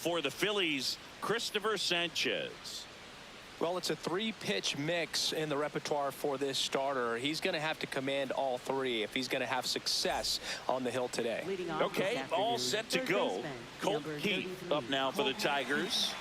for the Phillies, Christopher Sanchez. Well, it's a three-pitch mix in the repertoire for this starter. He's going to have to command all three if he's going to have success on the hill today. Okay, all set to go. Colt Keith up now for the Tigers.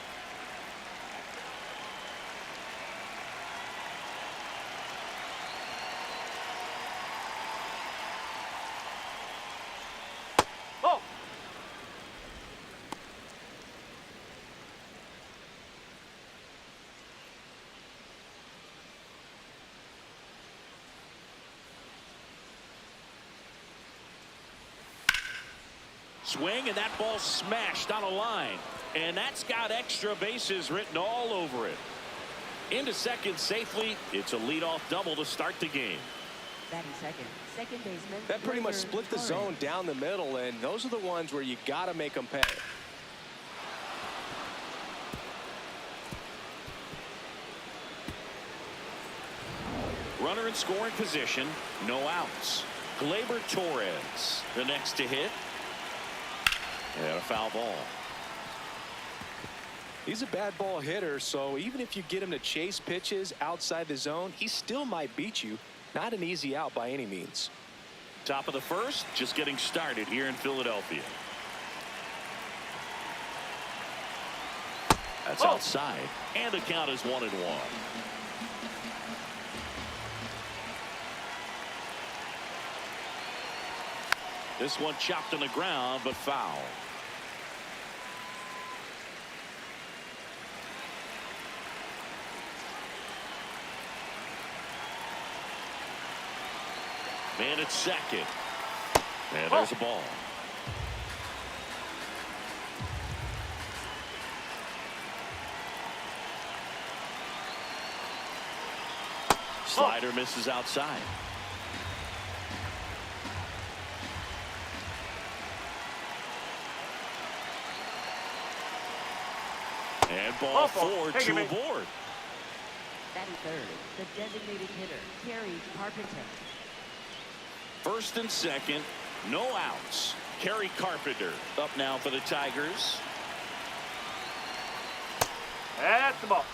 Swing, and that ball smashed on a line. And that's got extra bases written all over it. Into second safely. It's a leadoff double to start the game. Batting second baseman. That pretty much split the zone down the middle, and those are the ones where you got to make them pay. Runner in scoring position. No outs. Gleyber Torres, the next to hit. And a foul ball. He's a bad ball hitter, so even if you get him to chase pitches outside the zone, he still might beat you. Not an easy out by any means. Top of the first, just getting started here in Philadelphia. That's outside, and the count is 1-1. This one chopped on the ground, but foul. Man at second. And there's a ball. Slider misses outside. And ball four, two aboard. Batting third, the designated hitter, Kerry Carpenter. First and second, no outs. Kerry Carpenter up now for the Tigers. That's the ball.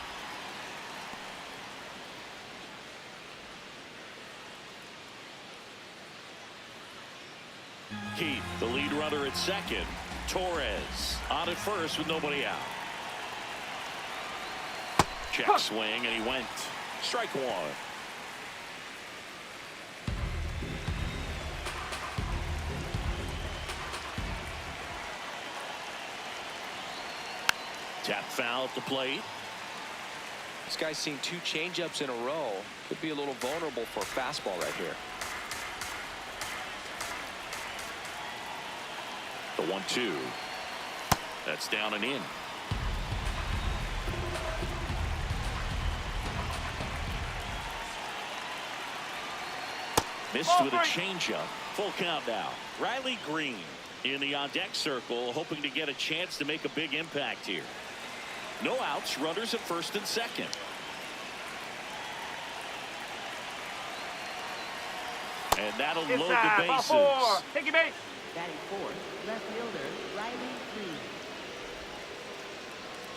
Keith, the lead runner at second. Torres on at first with nobody out. Check swing, and he went. Strike one. Tap foul at the plate. This guy's seen two changeups in a row. Could be a little vulnerable for a fastball right here. The 1-2. That's down and in. Missed with a changeup. Full count now. Riley Green in the on-deck circle, hoping to get a chance to make a big impact here. No outs, runners at first and second. And that'll load the bases. Take your base. Batting fourth, left fielder, Riley Green.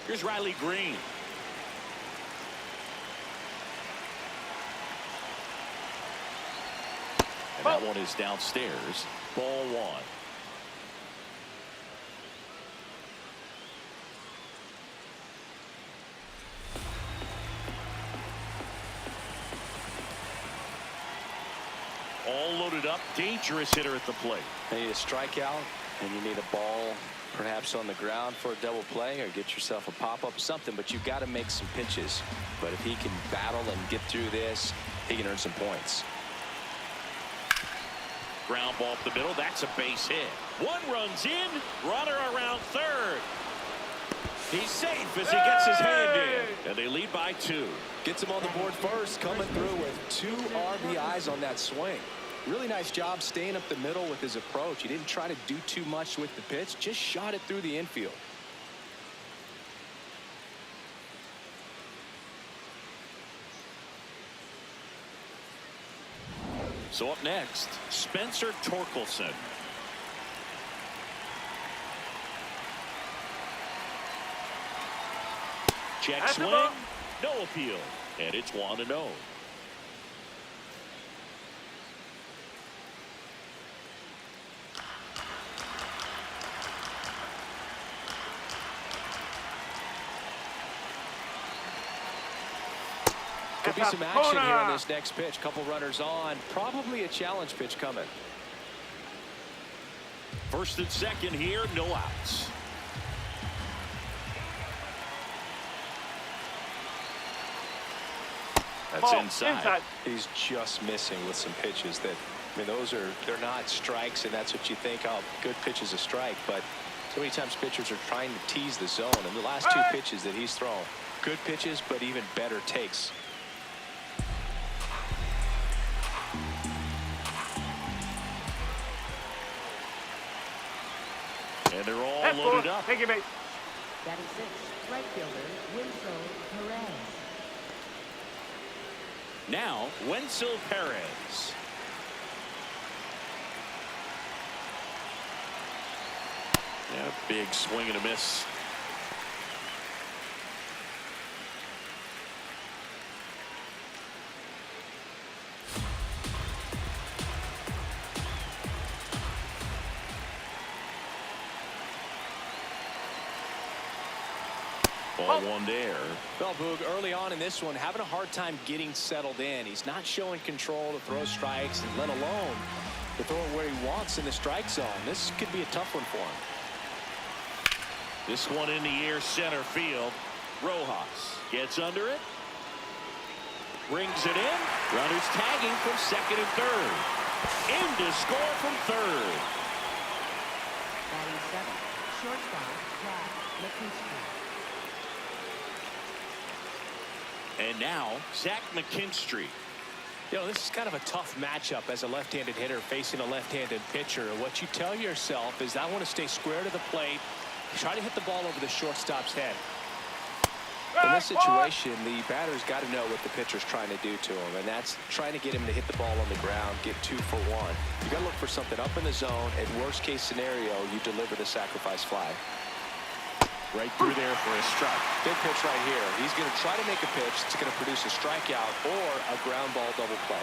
Here's Riley Green. And that one is downstairs. Ball one. All loaded up. Dangerous hitter at the plate. You need a strikeout, and you need a ball perhaps on the ground for a double play, or get yourself a pop-up, something, but you've got to make some pitches. But if he can battle and get through this, he can earn some points. Ground ball up the middle. That's a base hit. One runs in. Runner around third. He's safe as he gets his hand in. And they lead by 2. Gets him on the board first, coming through with 2 RBIs on that swing. Really nice job staying up the middle with his approach. He didn't try to do too much with the pitch, just shot it through the infield. So up next, Spencer Torkelson. Check That's the swing. ball. No appeal. And it's 1-0. Could be some action here on this next pitch. Couple runners on. Probably a challenge pitch coming. First and second here, no outs. That's Ball, inside. He's just missing with some pitches that, I mean, they're not strikes, and that's what you think, oh, good pitch is a strike. But so many times pitchers are trying to tease the zone. And the last two pitches that he's thrown, good pitches, but even better takes. And they're all loaded up. Take it, mate. Batting sixth, right fielder, Winslow Perez. Now, Wenzel Perez. Yeah, big swing and a miss. Ball one there. Well, Boog, early on in this one, having a hard time getting settled in. He's not showing control to throw strikes, and let alone to throw it where he wants in the strike zone. This could be a tough one for him. This one in the air, center field. Rojas gets under it. Brings it in. Runners tagging from second and third. In to score from third. Batting seventh, shortstop, Zach McKinstry. And now, Zach McKinstry. You know, this is kind of a tough matchup as a left-handed hitter facing a left-handed pitcher. What you tell yourself is, I want to stay square to the plate, try to hit the ball over the shortstop's head. In this situation, the batter's got to know what the pitcher's trying to do to him, and that's trying to get him to hit the ball on the ground, get 2 for 1. You got to look for something up in the zone. At worst-case scenario, you deliver the sacrifice fly. Right through there for a strike. Big pitch right here. He's going to try to make a pitch that's going to produce a strikeout or a ground ball double play.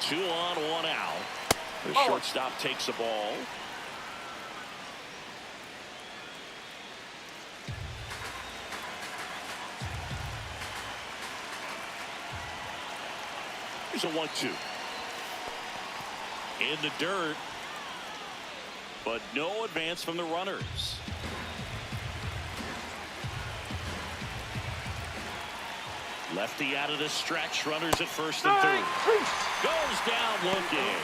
Two on, one out. The shortstop takes the ball. Here's a 1-2. In the dirt. But no advance from the runners. Lefty out of the stretch. Runners at first and third. Goes down looking.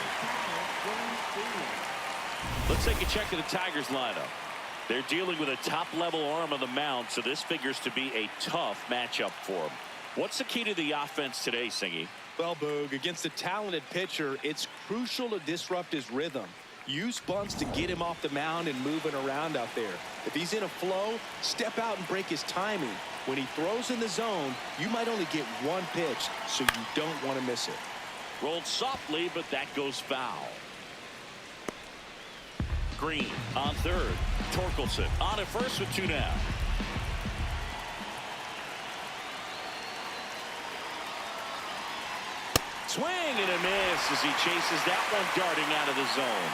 Let's take a check of the Tigers lineup. They're dealing with a top-level arm on the mound, so this figures to be a tough matchup for them. What's the key to the offense today, Singy? Well, Boog, against a talented pitcher, it's crucial to disrupt his rhythm. Use bunts to get him off the mound and moving around out there. If he's in a flow, step out and break his timing. When he throws in the zone, you might only get one pitch, so you don't want to miss it. Rolled softly, but that goes foul. Green on third. Torkelson on at first with 2 down. Swing and a miss as he chases that one darting out of the zone.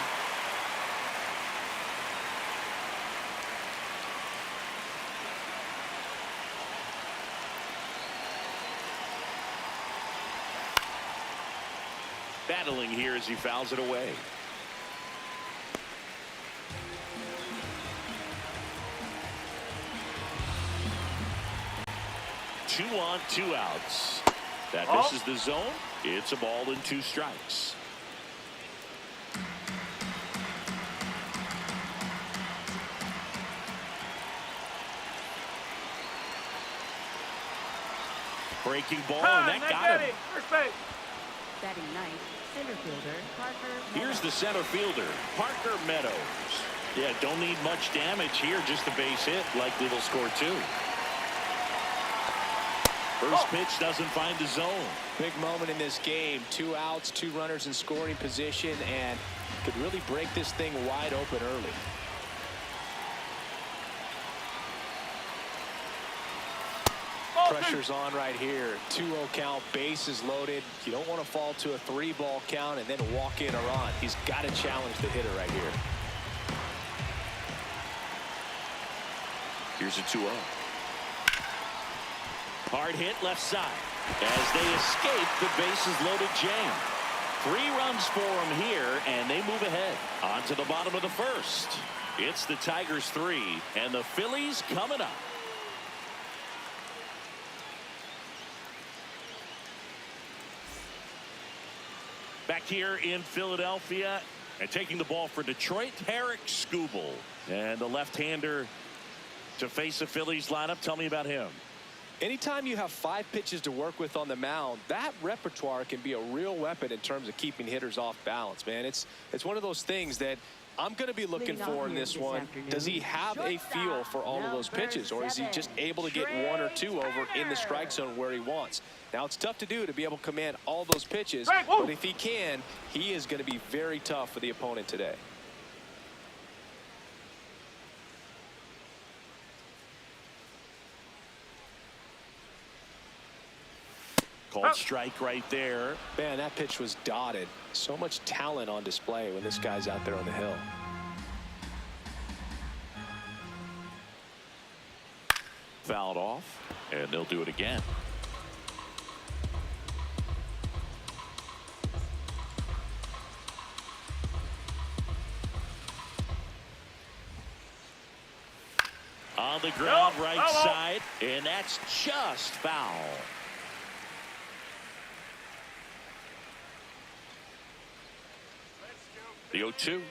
Battling here as he fouls it away. Two on, 2 outs. That misses the zone. It's a ball and 2 strikes. Breaking ball, and that got him. First base. Batting ninth, center fielder, Parker Meadows. Here's the center fielder, Parker Meadows. Yeah, don't need much damage here, just a base hit. Likely will score 2. First pitch doesn't find the zone. Big moment in this game. 2 outs, 2 runners in scoring position, and could really break this thing wide open early. pressure's on right here. 2-0 count, bases loaded. You don't want to fall to a 3-ball count and then walk in a run. He's got to challenge the hitter right here. Here's a 2-0. Hard hit left side as they escape the bases loaded jam. 3 runs for them here, and they move ahead. On to the bottom of the first. It's the Tigers 3, and the Phillies coming up. Back here in Philadelphia, and taking the ball for Detroit, Tarek Skubal. And the left-hander to face the Phillies lineup. Tell me about him. Anytime you have 5 pitches to work with on the mound, that repertoire can be a real weapon in terms of keeping hitters off balance, man. It's one of those things that I'm going to be looking for in this one. Does he have a feel for all of those pitches, or is he just able to get 1 or 2 over in the strike zone where he wants? Now, it's tough to do to be able to command all those pitches, but if he can, he is going to be very tough for the opponent today. Called strike right there. Man, that pitch was dotted. So much talent on display when this guy's out there on the hill. Fouled off, and they'll do it again. On the ground, right side, and that's just foul. The 0-2.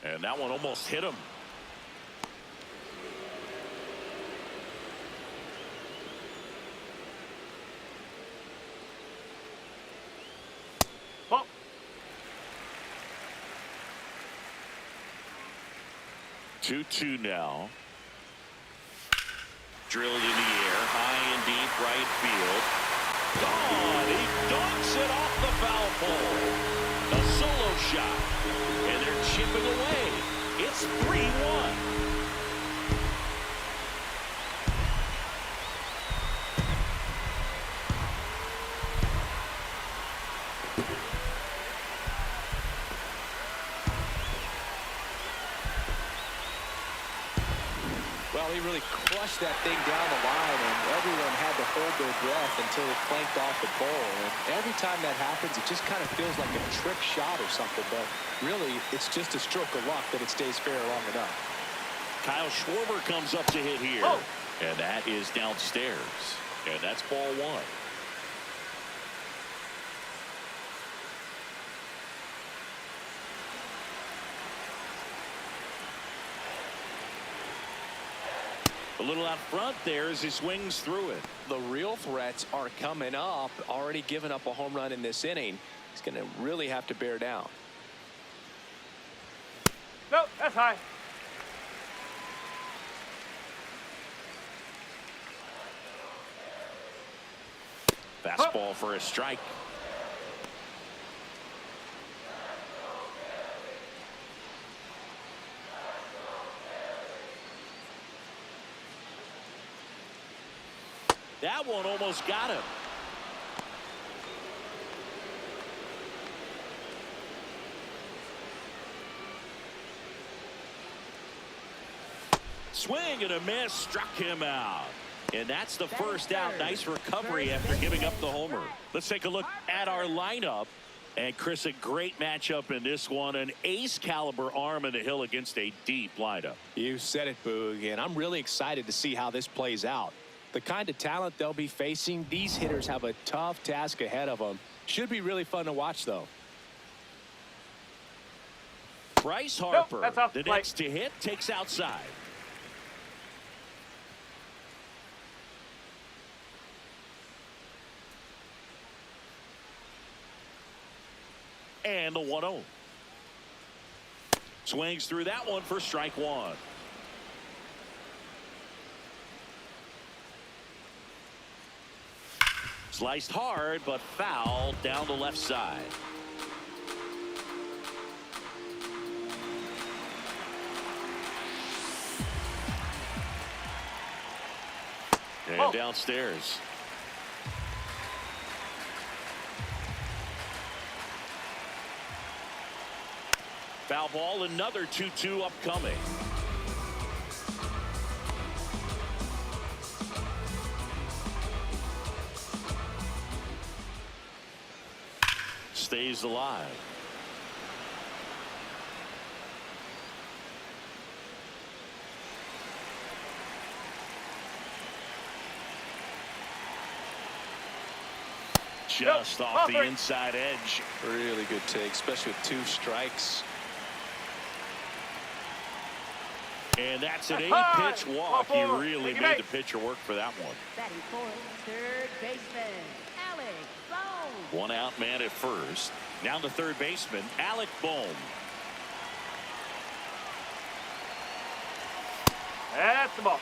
And that one almost hit him. Oh. 2-2 now. Drilled in the air, high and deep right field. Gone. He dunks it off the foul pole. A solo shot, and they're chipping away. It's 3-1. Well, he really crushed that thing down the line, and everyone had to hold their breath until it clanked off the pole. And every time that happens, it just kind of feels like a trick shot or something, but really, it's just a stroke of luck that it stays fair long enough. Kyle Schwarber comes up to hit here, and that is downstairs, and that's ball 1. A little out front there as he swings through it. The real threats are coming up. Already given up a home run in this inning. He's going to really have to bear down. Nope, that's high. Fastball for a strike. That one almost got him. Swing and a miss, struck him out. And that's the first out. Nice recovery after giving up the homer. Let's take a look at our lineup. And Chris, a great matchup in this one. An ace caliber arm in the hill against a deep lineup. You said it, Boog, and I'm really excited to see how this plays out. The kind of talent they'll be facing, these hitters have a tough task ahead of them. Should be really fun to watch, though. Bryce Harper, that's off the the plate. next to hit, takes outside. And the 1-0. Swings through that one for strike 1. Sliced hard, but foul down the left side. And downstairs. Foul ball, another 2-2 upcoming. Stays alive. Just off the inside edge. Really good take, especially with 2 strikes. And that's an 8-pitch walk. He really made the pitcher work for that one. Batting fourth, third baseman, Alec Bohm. One out man at first. Now the third baseman, Alec Bohm. That's the ball.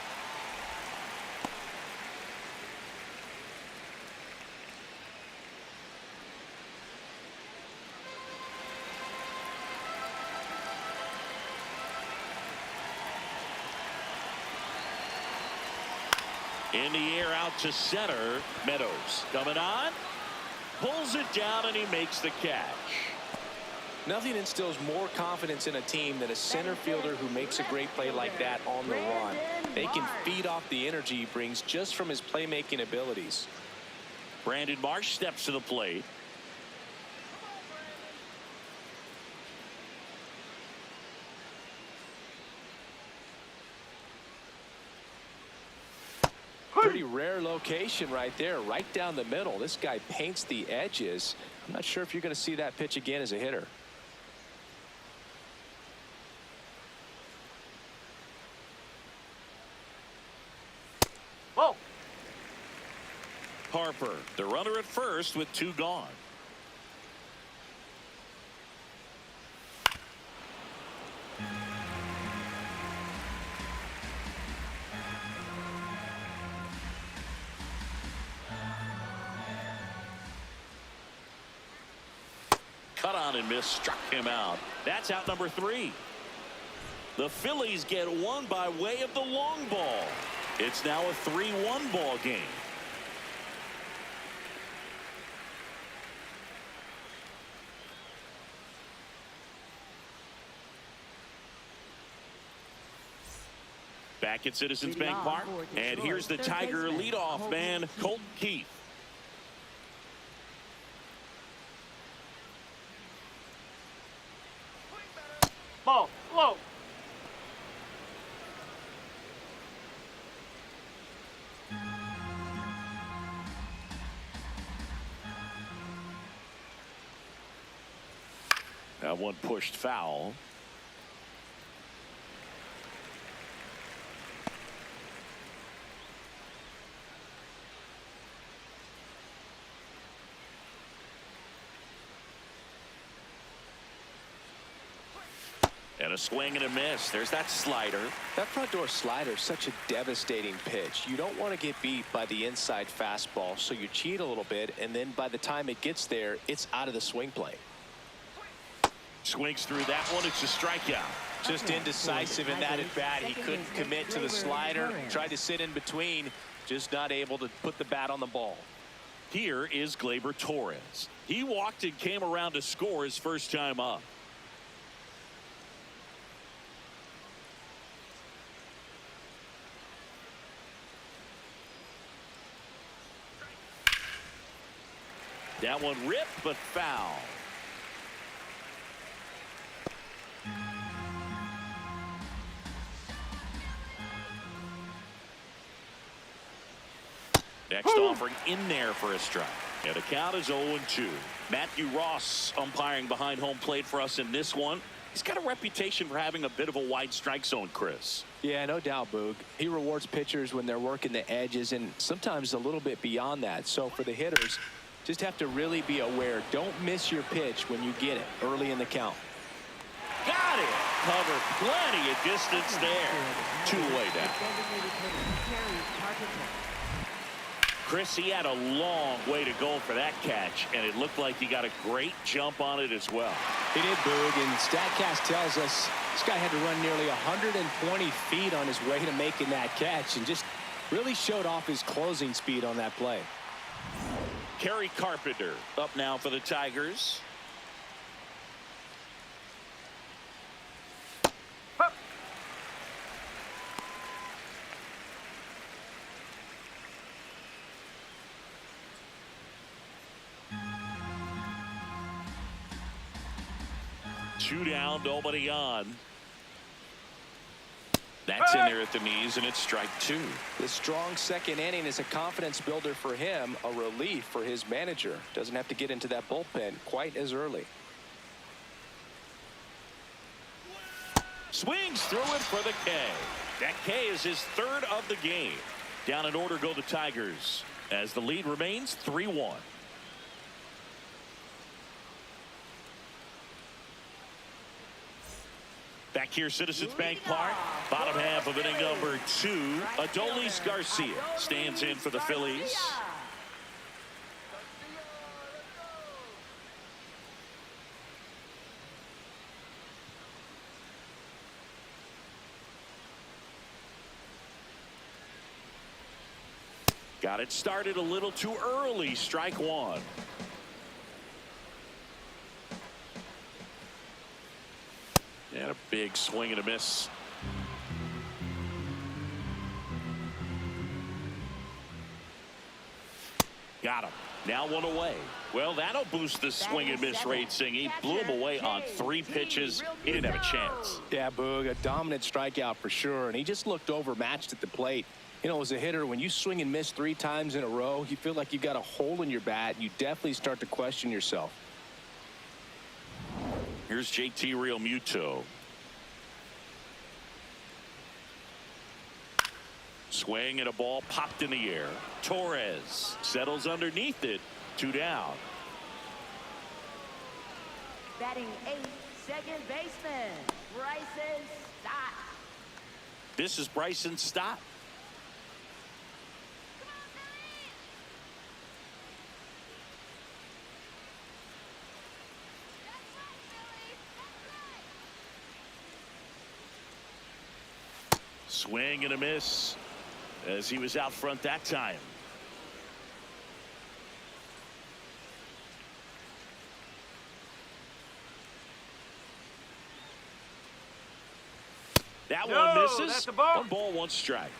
In the air out to center. Meadows coming on. Pulls it down and he makes the catch. Nothing instills more confidence in a team than a center fielder who makes a great play like that on the run. They can feed off the energy he brings just from his playmaking abilities. Brandon Marsh steps to the plate. Pretty rare location right there, right down the middle. This guy paints the edges. I'm not sure if you're going to see that pitch again as a hitter. Whoa. Harper, the runner at first with 2 gone. Cut on and miss, struck him out. That's out number 3. The Phillies get one by way of the long ball. It's now a 3-1 ball game. Back at Citizens Bank Park, and here's the Tiger leadoff man, Colt Keith. Ball. Low. That one pushed foul. And a swing and a miss. There's that slider. That front door slider is such a devastating pitch. You don't want to get beat by the inside fastball, so you cheat a little bit, and then by the time it gets there, it's out of the swing plane. Swings through that one. It's a strikeout. Just indecisive in that at bat. He couldn't commit to the slider. Tried to sit in between. Just not able to put the bat on the ball. Here is Gleyber Torres. He walked and came around to score his first time up. That one ripped but foul. Next offering in there for a strike. And the count is 0-2. Matthew Ross umpiring behind home plate for us in this one. He's got a reputation for having a bit of a wide strike zone, Chris. Yeah, no doubt, Boog. He rewards pitchers when they're working the edges and sometimes a little bit beyond that. So for the hitters, just have to really be aware. Don't miss your pitch when you get it early in the count. Got it. Cover plenty of distance there. 2-way down. Chris, he had a long way to go for that catch, and it looked like he got a great jump on it as well. He did, Boog, and StatCast tells us this guy had to run nearly 120 feet on his way to making that catch, and just Really showed off his closing speed on that play. Kerry Carpenter up now for the Tigers. Hup. Two down, nobody on. That's in there at the knees, and it's strike two. The strong second inning is a confidence builder for him, a relief for his manager. Doesn't have to get into that bullpen quite as early. Swings through it for the K. That K is his third of the game. Down in order go the Tigers as the lead remains 3-1. Back here, Citizens Bank Park, bottom half of inning number 2. Adolis Garcia stands in for the Phillies. Got it started a little too early. Strike one. And a big swing and a miss. Got him. Now one away. Well, that'll boost the swing and miss rate, Singh. He blew him away on 3 pitches. He didn't have a chance. Yeah, Boog, a dominant strikeout for sure, and he just looked overmatched at the plate. You know, as a hitter, when you swing and miss 3 times in a row, you feel like you've got a hole in your bat. You definitely start to question yourself. Here's JT Realmuto. Swing and a ball popped in the air. Torres settles underneath it. 2 down. Batting 8th, second baseman, Bryson Stott. This is Bryson Stott. Swing and a miss as he was out front that time. That one misses. That's a ball. 1 ball, 1 strike.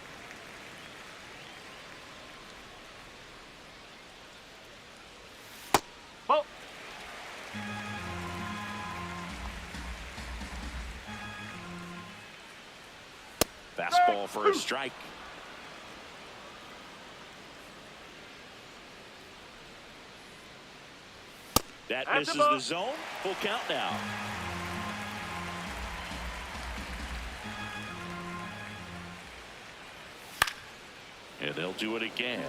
Ball. Fastball for a strike. That That's a misses ball. the zone. Full count now. And they'll do it again.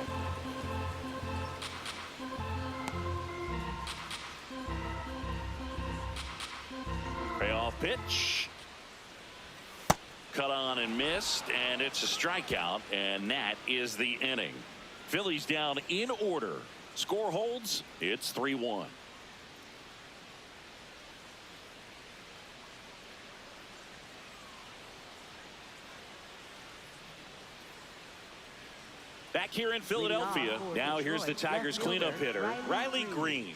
Payoff pitch. Cut on and missed, and it's a strikeout, and that is the inning. Phillies down in order. Score holds. It's 3-1. Back here in Philadelphia. Now here's the Tigers cleanup hitter, Riley Green.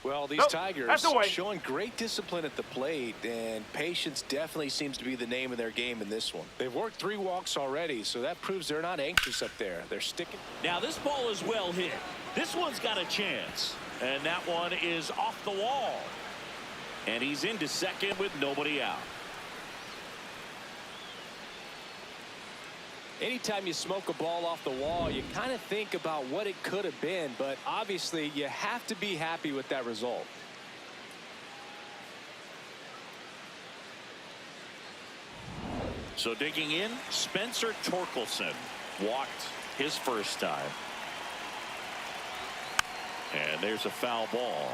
Well, these Nope, Tigers that's away. showing great discipline at the plate, and patience definitely seems to be the name of their game in this one. They've worked 3 walks already, so that proves they're not anxious up there. They're sticking. Now this ball is well hit. This one's got a chance, and that one is off the wall. And he's into second with nobody out. Anytime you smoke a ball off the wall, you kind of think about what it could have been, but obviously you have to be happy with that result. So digging in, Spencer Torkelson walked his first time. And there's a foul ball.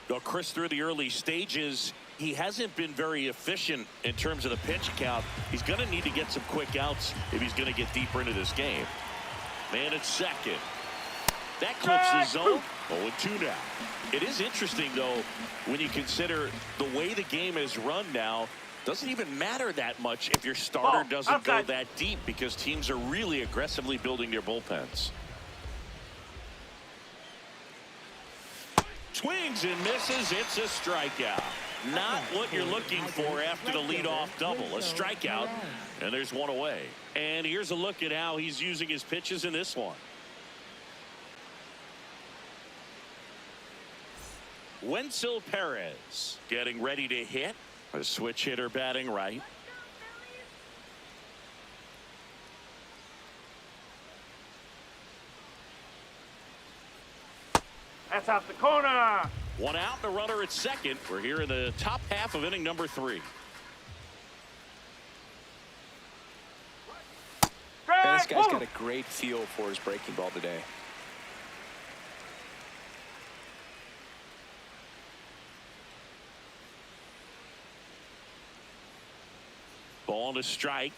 Though Chris, through the early stages, he hasn't been very efficient in terms of the pitch count. He's going to need to get some quick outs if he's going to get deeper into this game. Man at second. That clips the zone. 0-2 now. It is interesting, though, when you consider the way the game is run now. Doesn't even matter that much if your starter doesn't go that deep, because teams are really aggressively building their bullpens. Swings and misses. It's a strikeout. Not what you're looking for after the leadoff double. A strikeout, and there's one away. And here's a look at how he's using his pitches in this one. Wenzel Perez getting ready to hit. A switch hitter batting right. That's out the corner. One out and a runner at second. We're here in the top half of inning number 3. And this guy's got a great feel for his breaking ball today. Ball to strike.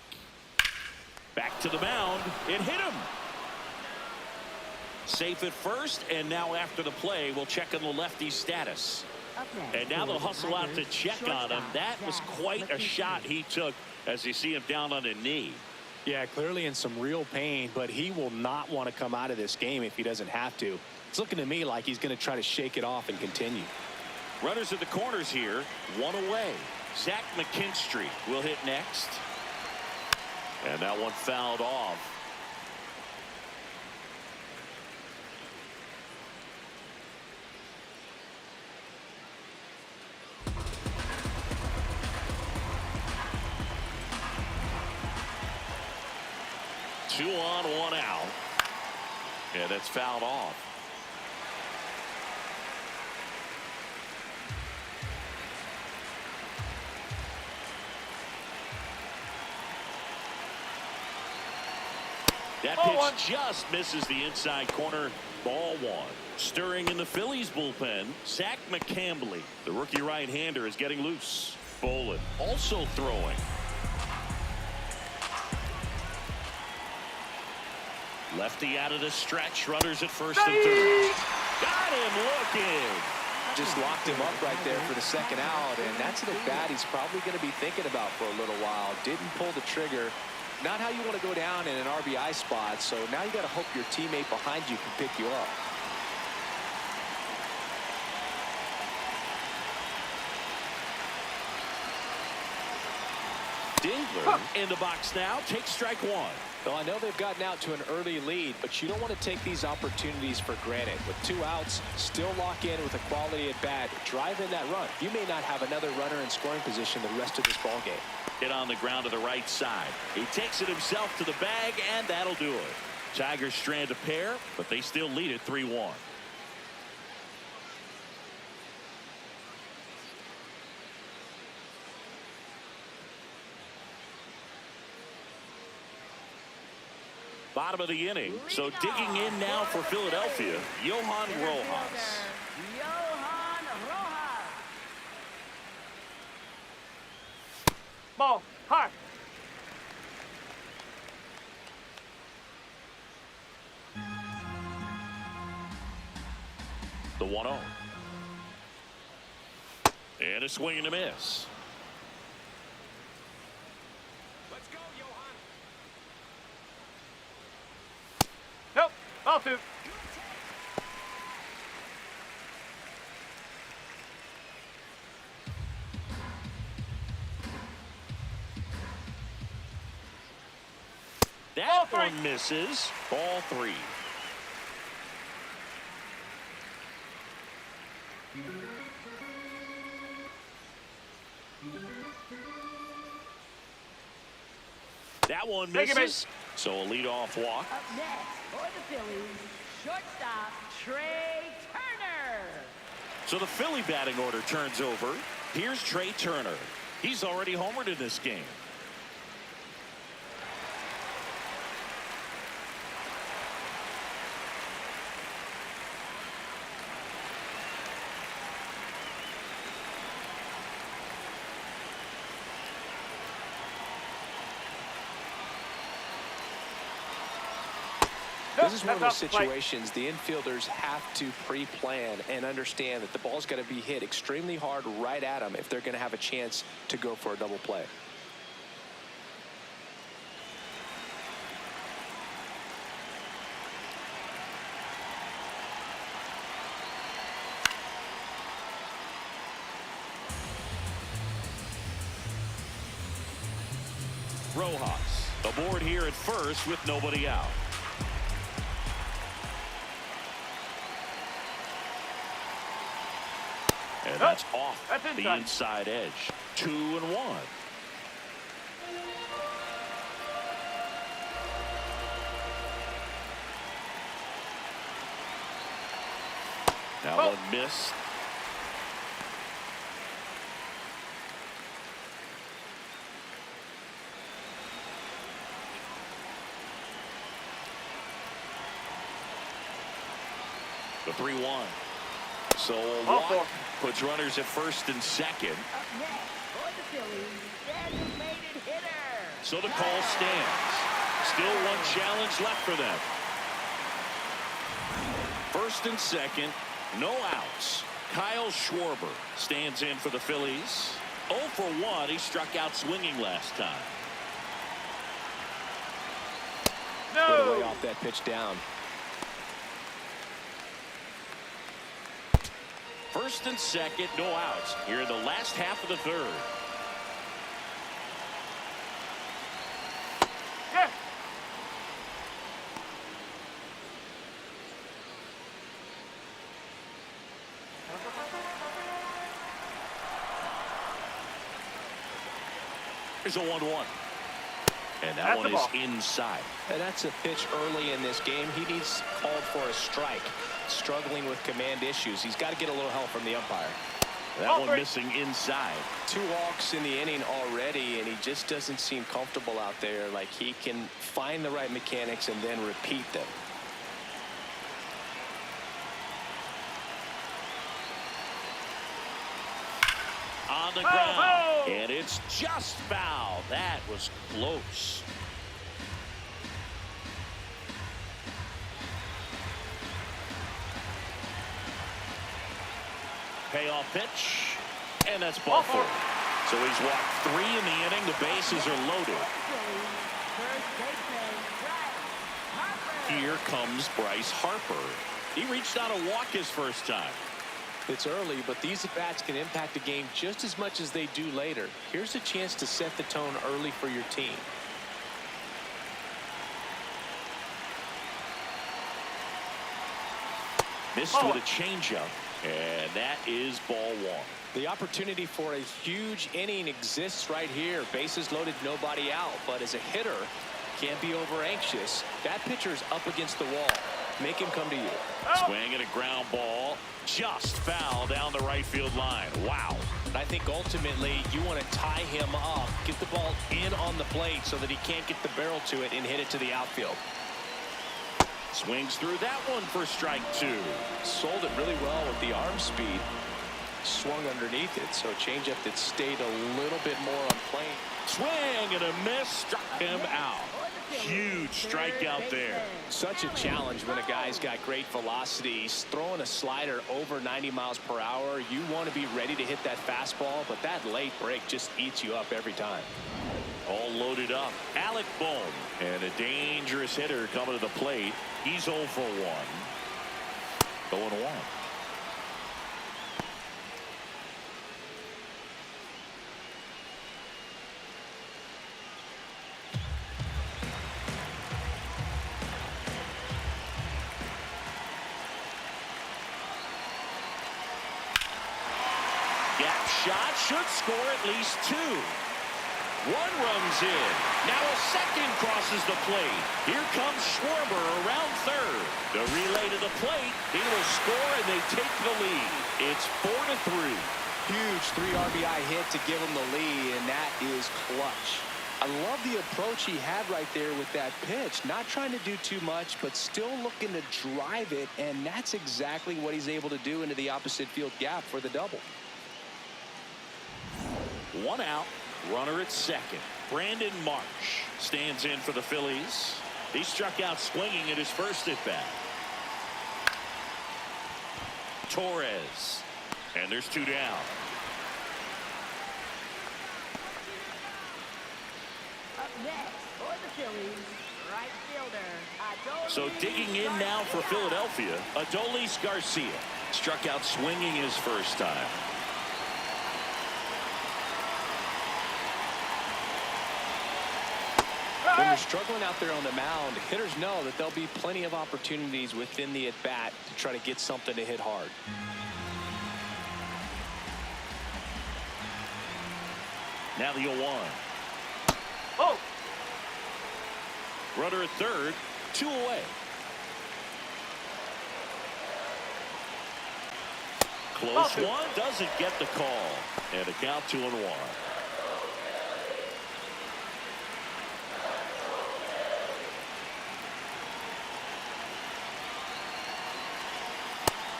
Back to the mound. It hit him. Safe at first, and now after the play, we'll check on the lefty's status. And now they'll hustle out to check on him. That was quite a shot he took as you see him down on a knee. Yeah, clearly in some real pain, but he will not want to come out of this game if he doesn't have to. It's looking to me like he's going to try to shake it off and continue. Runners at the corners here, one away. Zach McKinstry will hit next. And that one fouled off. Two on, one out. Yeah, that's fouled off. That pitch just misses the inside corner. Ball 1. Stirring in the Phillies bullpen, Zach McCambley, the rookie right-hander, is getting loose. Bolin also throwing. Lefty out of the stretch. Runners at first and third. Got him looking. Just locked him up right there for the second out, and that's an at-bat he's probably going to be thinking about for a little while. Didn't pull the trigger. Not how you want to go down in an RBI spot, so now you got to hope your teammate behind you can pick you up. Dingler in the box now. Takes strike 1. Well, I know they've gotten out to an early lead, but you don't want to take these opportunities for granted. With 2 outs, still lock in with a quality at bat. Drive in that run. You may not have another runner in scoring position the rest of this ball game. Hit on the ground to the right side. He takes it himself to the bag, and that'll do it. Tigers strand a pair, but they still lead it 3-1. Bottom of the inning. So digging in now for Philadelphia, Johan Rojas. Ball. High. The 1-0. And a swing and a miss. Let's go, Johan. Nope. Ball 2. That one misses. Ball 3. That one misses. So a leadoff walk. Up next for the Phillies, shortstop Trey Turner. So the Philly batting order turns over. Here's Trey Turner. He's already homered in this game. This is one of those That's off the plate. situations the infielders have to pre-plan and understand that the ball's got to be hit extremely hard right at them if they're going to have a chance to go for a double play. Rojas aboard here at first with nobody out. And that's off That's the inside edge. 2-1. Now one missed. The 3-1. So a walk puts runners at first and second. Up next for the Phillies, designated hitter. So the call stands. Still one challenge left for them. First and second, no outs. Kyle Schwarber stands in for the Phillies. 0 for 1. He struck out swinging last time. Put away off that pitch down. First and second, no outs here in the last half of the third. Yeah. Here's a 1-1. And that That's one the ball. is inside. And that's a pitch early in this game. He needs called for a strike. Struggling with command issues. He's got to get a little help from the umpire. That one missing inside. 2 walks in the inning already, and he just doesn't seem comfortable out there. Like he can find the right mechanics and then repeat them. On the ground. And it's just foul. That was close. Payoff pitch. And that's ball 4. So he's walked 3 in the inning. The bases are loaded. First baseman, Bryce Harper. Here comes Bryce Harper. He reached out a walk his first time. It's early, but these at-bats can impact the game just as much as they do later. Here's a chance to set the tone early for your team. Missed with a changeup. And that is ball 1. The opportunity for a huge inning exists right here. Bases loaded, nobody out. But as a hitter, can't be over anxious. That pitcher's up against the wall. Make him come to you. Swing and a ground ball. Just foul down the right field line. Wow. I think ultimately you want to tie him up, get the ball in on the plate so that he can't get the barrel to it and hit it to the outfield. Swings through that one for strike 2. Sold it really well with the arm speed. Swung underneath it, so a changeup that stayed a little bit more on plane. Swing and a miss. Struck him out. Huge strikeout there. Such a challenge when a guy's got great velocity. He's throwing a slider over 90 miles per hour. You want to be ready to hit that fastball, but that late break just eats you up every time. All loaded up. Alec Bohm. And a dangerous hitter coming to the plate. He's 0 for 1. 0-1. Gap shot should score at least 2. 1 runs in. Now a second crosses the plate. Here comes Schwarber around third. The relay to the plate. He will score and they take the lead. It's 4-3. Huge 3 RBI hit to give him the lead, and that is clutch. I love the approach he had right there with that pitch. Not trying to do too much, but still looking to drive it, and that's exactly what he's able to do into the opposite field gap for the double. 1 out. Runner at second. Brandon Marsh stands in for the Phillies. He struck out swinging at his first at bat. Torres. And there's 2 down. Up next for the Phillies, right fielder, So Adolis digging in now for Garcia. Philadelphia, Adolis Garcia. Struck out swinging his first time. When you're struggling out there on the mound, hitters know that there'll be plenty of opportunities within the at-bat to try to get something to hit hard. Now the 0-1. Oh! Runner at third, 2 away. Close one, doesn't get the call. And a count 2-1.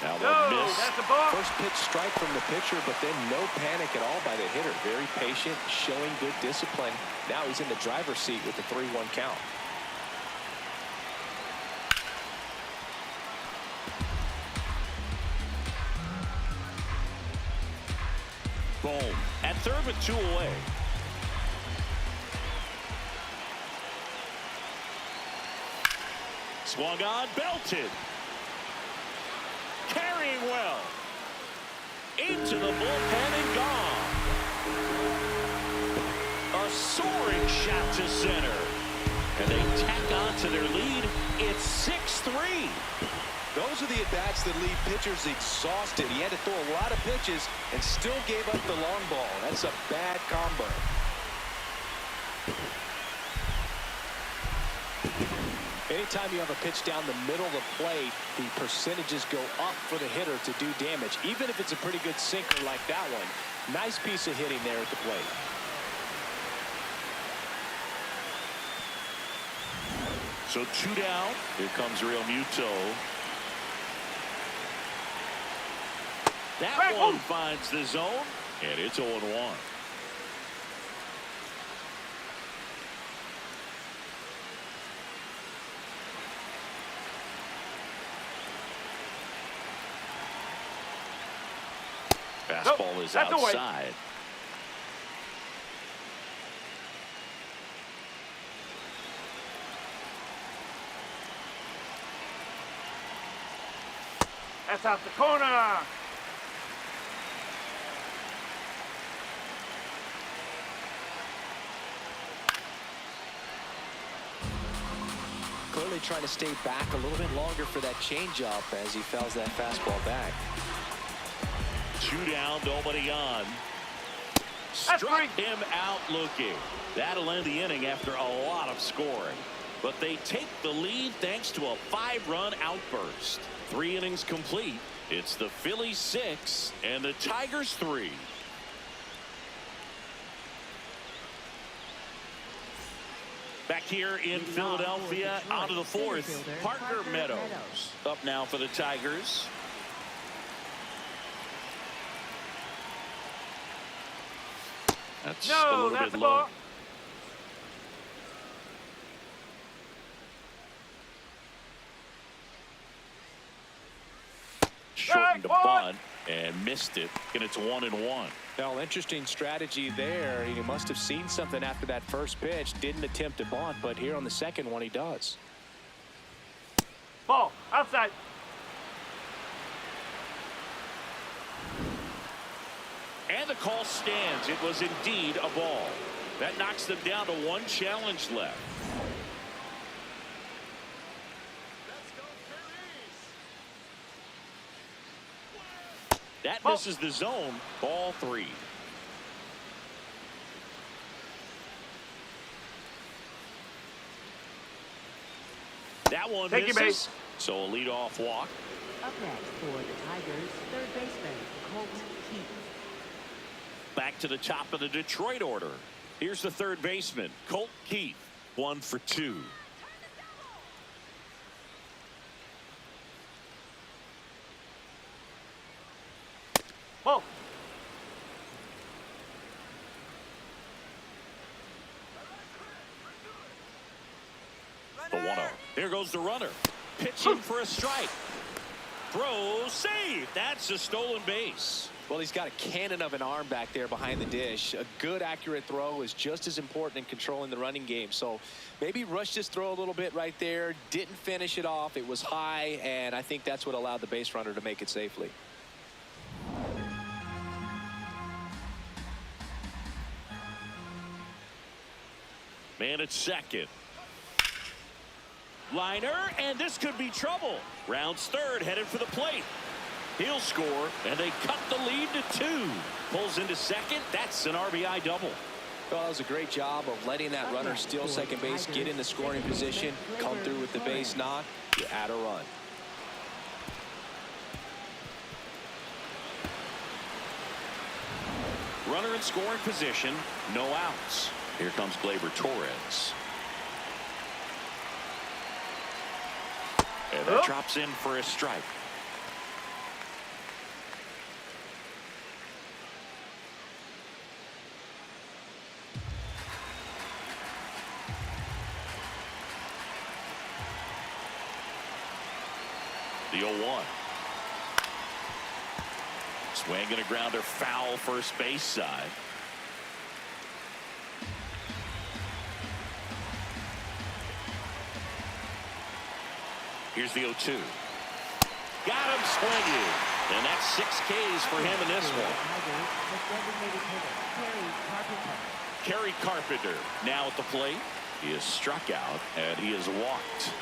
Now the No, miss. that's a ball. First pitch strike from the pitcher, but then no panic at all by the hitter. Very patient, showing good discipline. Now he's in the driver's seat with the 3-1 count. Boom. At third with 2 away. Swung on, belted. Carrying well. Into the bullpen and gone. A soaring shot to center. And they tack on to their lead. It's 6-3. Those are the at-bats that leave pitchers exhausted. He had to throw a lot of pitches and still gave up the long ball. That's a bad combo. Anytime you have a pitch down the middle of the plate, the percentages go up for the hitter to do damage, even if it's a pretty good sinker like that one. Nice piece of hitting there at the plate. So 2 down. Here comes Real Muto. That one finds the zone, and it's 0-1. Fastball is that's away. outside. That's out the corner. Clearly trying to stay back a little bit longer for that changeup as he fouls that fastball back. 2 down, nobody on. That's Struck right. him out looking. That'll end the inning after a lot of scoring. But they take the lead thanks to a 5-run outburst. 3 innings complete. It's the Phillies 6 and the Tigers 3. Back here in Philadelphia, out of the 4th, Parker Meadows up now for the Tigers. That's a No, little that's bit the low. ball. Shortened the Strike one. bunt and missed it, and it's 1-1. Well, interesting strategy there. He must have seen something after that first pitch. Didn't attempt to bunt, but here on the second one he does. Ball. Outside. And the call stands. It was indeed a ball. That knocks them down to 1 challenge left. That misses the zone. Ball 3. That one Take your misses. base. So a leadoff walk. Up next for the Tigers, third baseman, Colt Keith. Back to the top of the Detroit order. Here's the third baseman, Colt Keith, 1 for 2. Ball. The 1-0. Here goes the runner. Pitching for a strike. Throw, save. That's a stolen base. Well, he's got a cannon of an arm back there behind the dish. A good, accurate throw is just as important in controlling the running game. So maybe rushed his throw a little bit right there. Didn't finish it off. It was high, and I think that's what allowed the base runner to make it safely. Man at second. Liner, and this could be trouble. Rounds third, headed for the plate. He'll score, and they cut the lead to 2. Pulls into second. That's an RBI double. Well, that was a great job of letting that runner steal second base, get in the scoring position, come through with the base knock. You add a run. Runner in scoring position, no outs. Here comes Gleyber Torres. And that drops in for a strike. The 0-1. Swing and a grounder, foul first base side. Here's the 0-2. Got him swinging. And that's 6 Ks for him in this one. Kerry Carpenter now at the plate. He is struck out and he is walked.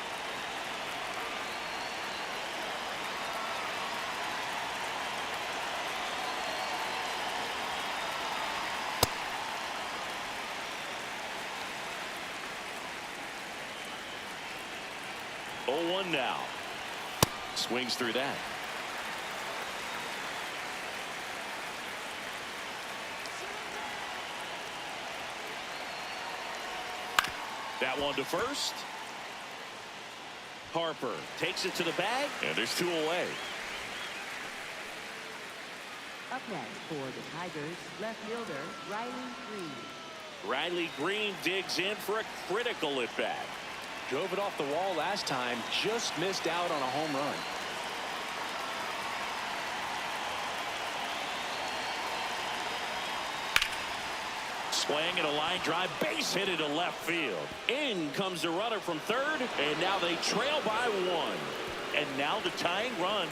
Now swings through that. That one to first. Harper takes it to the bag, and there's 2 away. Up next for the Tigers, left fielder Riley Green. Riley Green digs in for a critical at bat. Drove it off the wall last time, just missed out on a home run. Swing and a line drive, base hit into left field. In comes the runner from third, and now they trail by 1. And now the tying run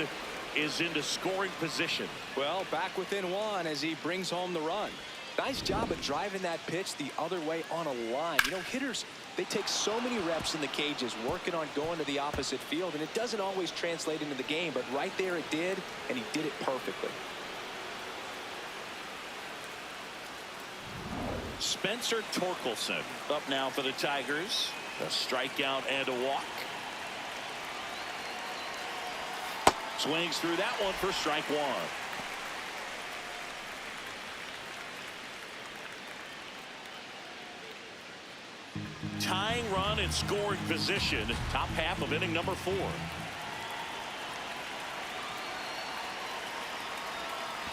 is into scoring position. Well, back within 1 as he brings home the run. Nice job of driving that pitch the other way on a line. You know, hitters, they take so many reps in the cages working on going to the opposite field, and it doesn't always translate into the game, but right there it did, and he did it perfectly. Spencer Torkelson up now for the Tigers. A strikeout and a walk. Swings through that one for strike 1. Tying run in scoring position, top half of inning number 4.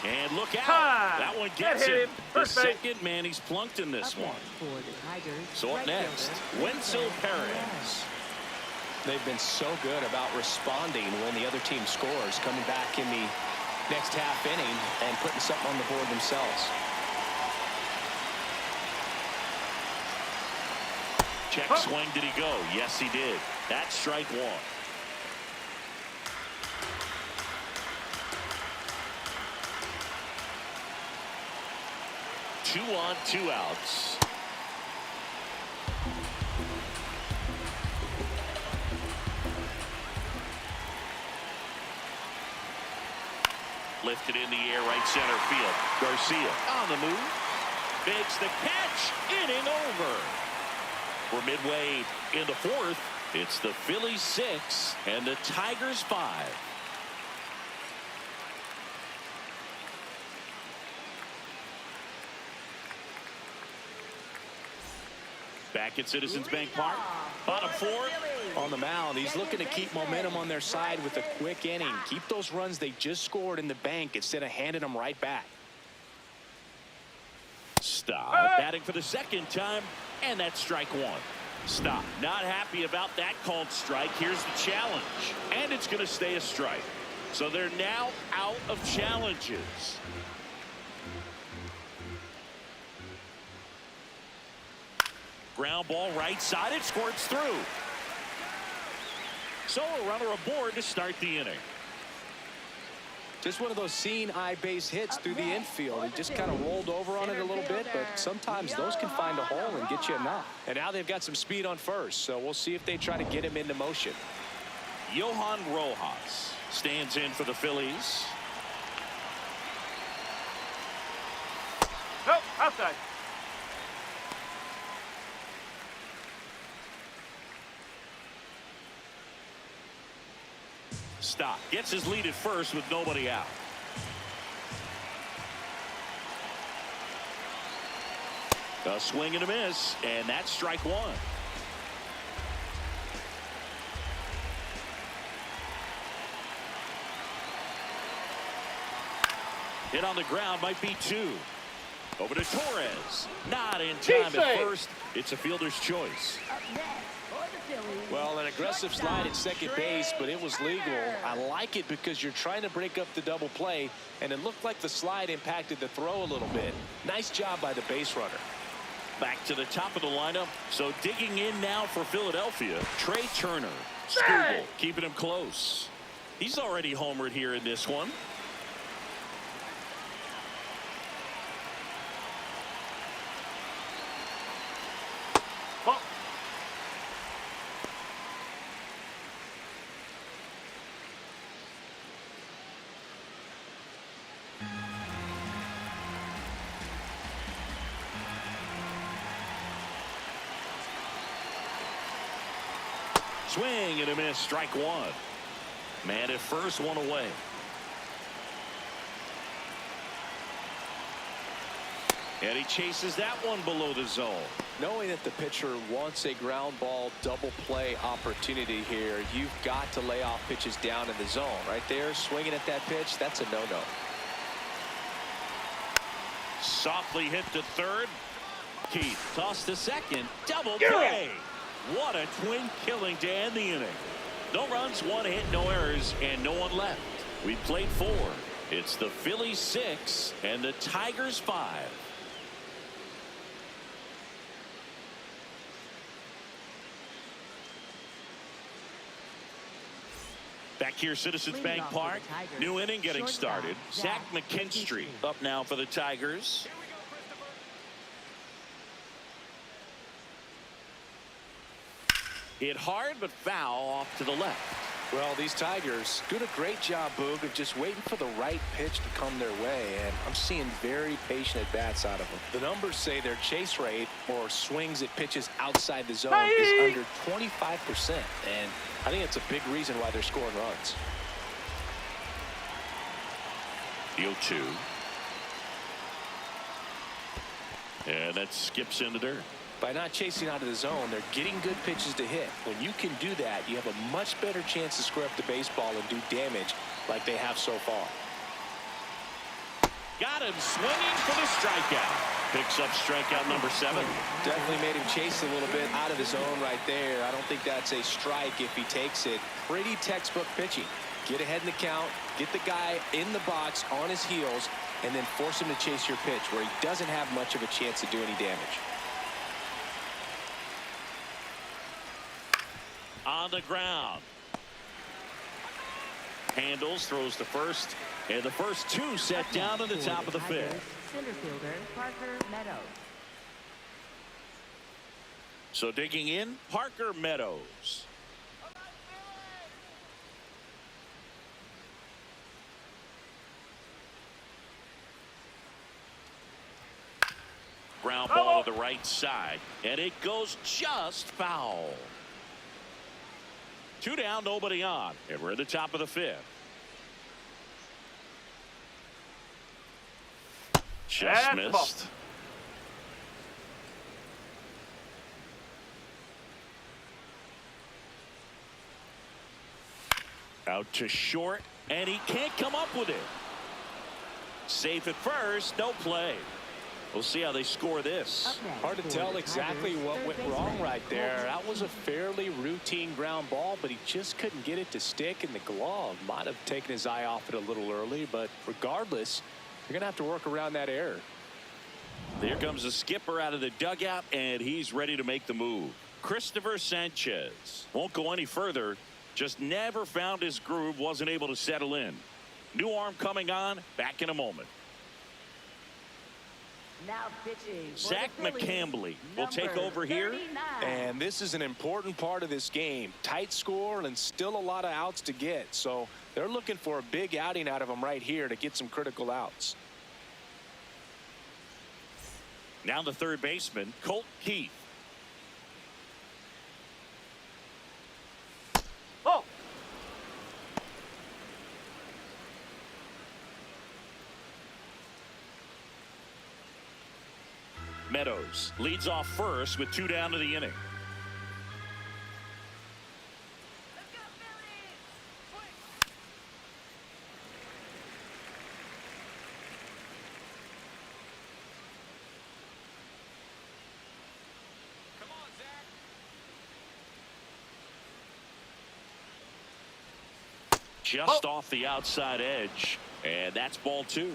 And look out. That one gets him. The second man he's plunked in this one. So up next, Wenzel Perez. They've been so good about responding when the other team scores, coming back in the next half inning and putting something on the board themselves. Check swing, did he go? Yes, he did. That's strike 1. Two on, 2 outs. Lifted in the air, right center field. Garcia on the move. Makes the catch. Inning over. We're midway in the 4th. It's the Phillies 6 and the Tigers 5. Back at Citizens Bank Park. Bottom 4. On the mound, he's looking to keep momentum on their side with a quick inning. Keep those runs they just scored in the bank instead of handing them right back. Stop. Batting for the second time, and that's strike 1. Stop. Not happy about that called strike. Here's the challenge. And it's going to stay a strike. So they're now out of challenges. Ground ball right side. It squirts through. So a runner aboard to start the inning. Just one of those seeing eye base hits through the infield. He just kind of rolled over on it a little bit, but sometimes those can find a hole and get you a knock. And now they've got some speed on first, so we'll see if they try to get him into motion. Johan Rojas stands in for the Phillies. Nope, outside. Stop. Gets his lead at first with nobody out. A swing and a miss, and that's strike one. Hit on the ground, might be two. Over to Torres. Not in time at first. It's a fielder's choice. Up next for the Phillies. Well, an aggressive slide at second base, but it was legal. I like it because you're trying to break up the double play, and it looked like the slide impacted the throw a little bit. Nice job by the base runner. Back to the top of the lineup. So digging in now for Philadelphia, Trey Turner. Skubal keeping him close. He's already homered here in this one. Ball. Swing and a miss, strike one. Man at first, one away. And he chases that one below the zone. Knowing that the pitcher wants a ground ball double play opportunity here, you've got to lay off pitches down in the zone. Right there, swinging at that pitch, that's a no-no. Softly hit to third. Keith tossed to second. Double play. What a twin killing to end the inning. No runs, one hit, no errors, and no one left. We played four. It's the Phillies 6 and the Tigers 5. Back here, Citizens Bank Park. New inning getting started. Zach McKinstry up now for the Tigers. Hit hard, but foul off to the left. Well, these Tigers doing a great job, Boog, of just waiting for the right pitch to come their way, and I'm seeing very patient at-bats out of them. The numbers say their chase rate, or swings at pitches outside the zone, is under 25%, and I think it's a big reason why they're scoring runs. The 0-2. And that skips into dirt. By not chasing out of the zone, they're getting good pitches to hit. When you can do that, you have a much better chance to square up the baseball and do damage like they have so far. Got him swinging for the strikeout. Picks up strikeout number 7. Definitely made him chase a little bit out of the zone right there. I don't think that's a strike if he takes it. Pretty textbook pitching. Get ahead in the count, get the guy in the box on his heels, and then force him to chase your pitch where he doesn't have much of a chance to do any damage. On the ground. Handles, throws to first, and the first two set down in the top of the 5th. Center fielder Parker Meadows. So digging in, Parker Meadows. Ground ball to the right side, and it goes just foul. 2 down, nobody on, and we're at the top of the 5th. Just missed. Out to short, and he can't come up with it. Safe at first, no play. We'll see how they score this. Up next Hard to for tell the exactly Tigers, what third went baseman, wrong right there. Colton That was a Keith. fairly routine ground ball, but he just couldn't get it to stick in the glove. Might have taken his eye off it a little early, but regardless, you're going to have to work around that error. There comes the skipper out of the dugout, and he's ready to make the move. Christopher Sanchez won't go any further. Just never found his groove, wasn't able to settle in. New arm coming on, back in a moment. Now pitching for Zach the Phillies, McCambly will take number over here. 39. And this is an important part of this game. Tight score and still a lot of outs to get. So they're looking for a big outing out of him right here to get some critical outs. Now the third baseman, Colt Keith. Oh, Meadows leads off first with 2 down to the inning. Just off the outside edge, and that's ball 2.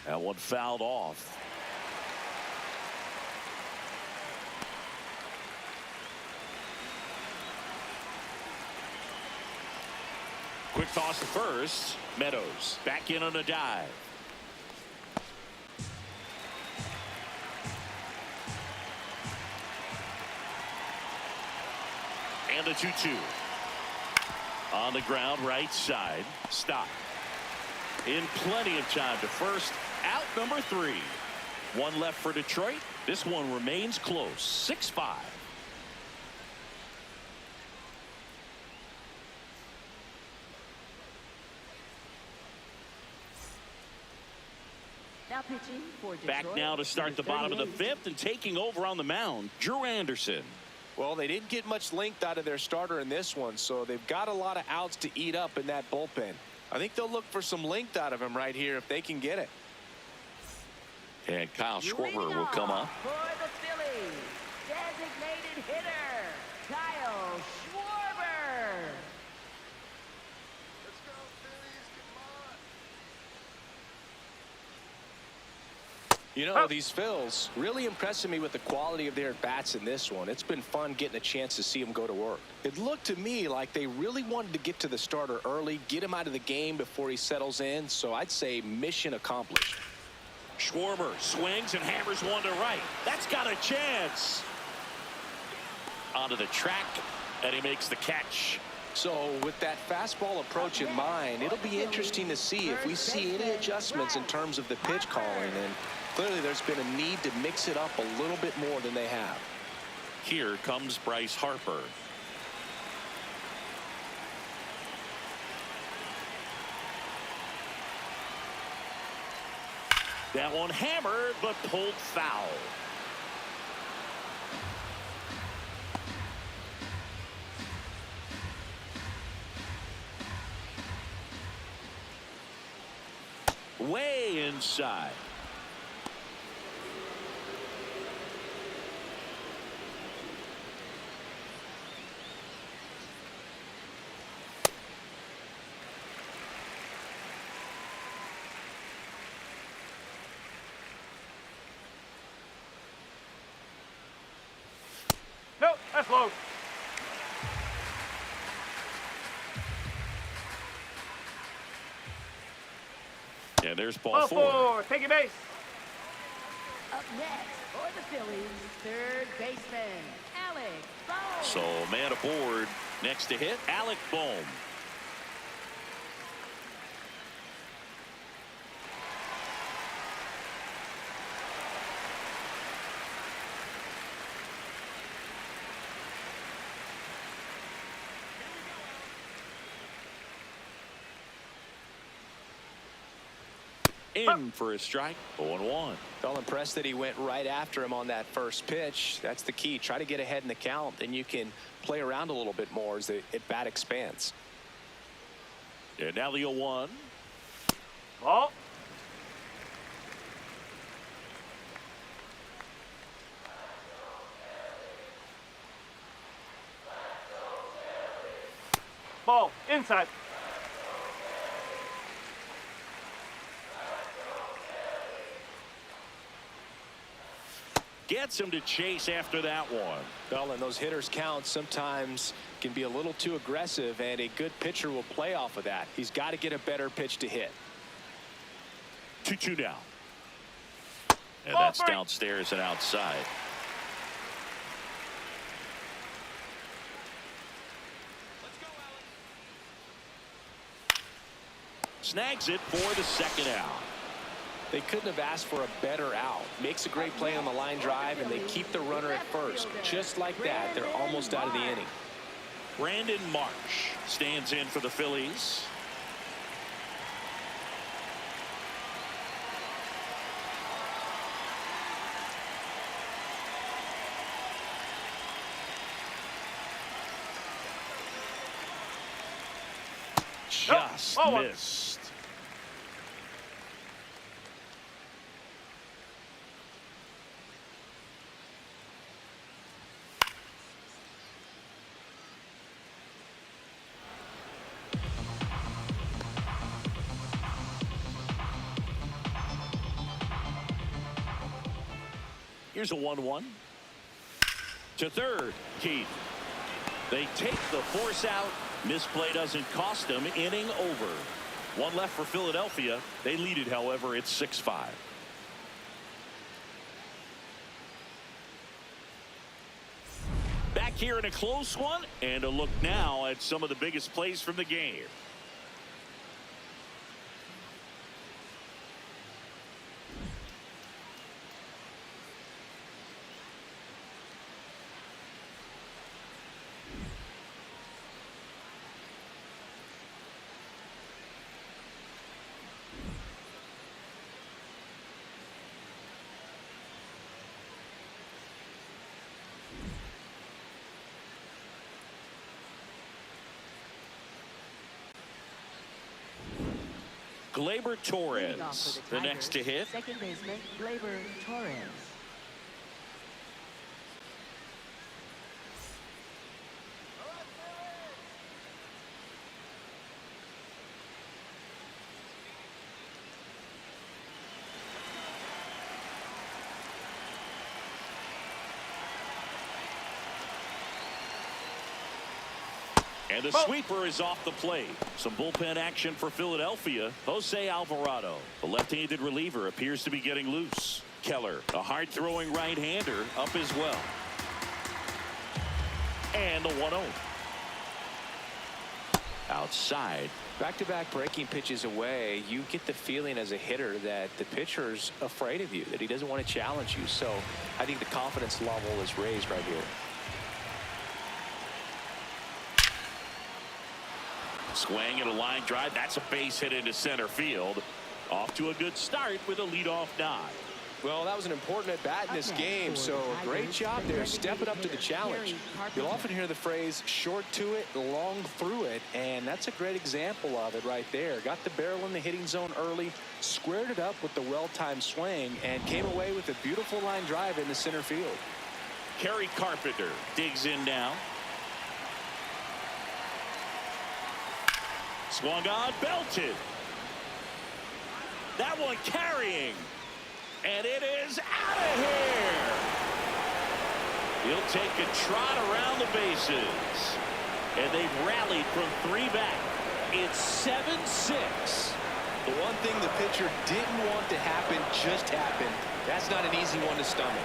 That one fouled off. Quick toss to first. Meadows back in on a dive. And a 2-2. On the ground, right side. Stop. In plenty of time to first. Out number 3. One left for Detroit. This one remains close. 6-5. Now pitching for Detroit. Back now to start the bottom of the 5th, and taking over on the mound, Drew Anderson. Well, they didn't get much length out of their starter in this one, so they've got a lot of outs to eat up in that bullpen. I think they'll look for some length out of him right here if they can get it. And Kyle Leading Schwarber will come off up. for the Phillies, designated hitter, Kyle Schwarber. Let's go, Phillies, come on. You know, these Phils really impressing me with the quality of their at-bats in this one. It's been fun getting a chance to see them go to work. It looked to me like they really wanted to get to the starter early, get him out of the game before he settles in, so I'd say mission accomplished. Schwarber swings and hammers one to right. That's got a chance. Onto the track, and he makes the catch. So with that fastball approach in mind, it'll be interesting to see if we see any adjustments in terms of the pitch calling. And clearly there's been a need to mix it up a little bit more than they have. Here comes Bryce Harper. That one hammered, but pulled foul. Way inside. no, that's low. And there's Ball ball 4. 4, take your base. Up next for the Phillies, third baseman, Alex Bohm. So man aboard. Next to hit, Alec Bohm. In for a strike. 0-1. Felt impressed that he went right after him on that first pitch. That's the key. Try to get ahead in the count. Then you can play around a little bit more as the at bat expands. And now the 0-1. Ball. Ball. Inside. Gets him to chase after that one. Well, and those hitters count sometimes can be a little too aggressive, and a good pitcher will play off of that. He's got to get a better pitch to hit. 2-2 now. And Ball that's three. downstairs and outside. Snags it for the second out. They couldn't have asked for a better out. Makes a great play on the line drive, and they keep the runner at first. Just like that, they're almost out of the inning. Brandon Marsh stands in for the Phillies. Just missed. Here's a 1-1 to third. Keith. They take the force out. Misplay doesn't cost them. Inning over. One left for Philadelphia. They lead it, however. It's 6-5. Back here in a close one, and a look now at some of the biggest plays from the game. Gleyber Torres, the next to hit. Second baseman, Gleyber Torres. And the sweeper is off the plate. Some bullpen action for Philadelphia. Jose Alvarado, the left-handed reliever, appears to be getting loose. Keller, a hard-throwing right-hander, up as well. And the 1-0. Outside. Back-to-back breaking pitches away, you get the feeling as a hitter that the pitcher's afraid of you, that he doesn't want to challenge you. So I think the confidence level is raised right here. Swing and a line drive. That's a base hit into center field. Off to a good start with a leadoff nod. Well, that was an important at bat in this game, so great job there stepping up to the challenge. You'll often hear the phrase short to it, long through it, and that's a great example of it right there. Got the barrel in the hitting zone early, squared it up with the well-timed swing, and came away with a beautiful line drive in the center field. Kerry Carpenter digs in now. Swung on, belted. That one carrying. And it is out of here. He'll take a trot around the bases. And they've rallied from 3 back. It's 7-6. The one thing the pitcher didn't want to happen just happened. That's not an easy one to stomach.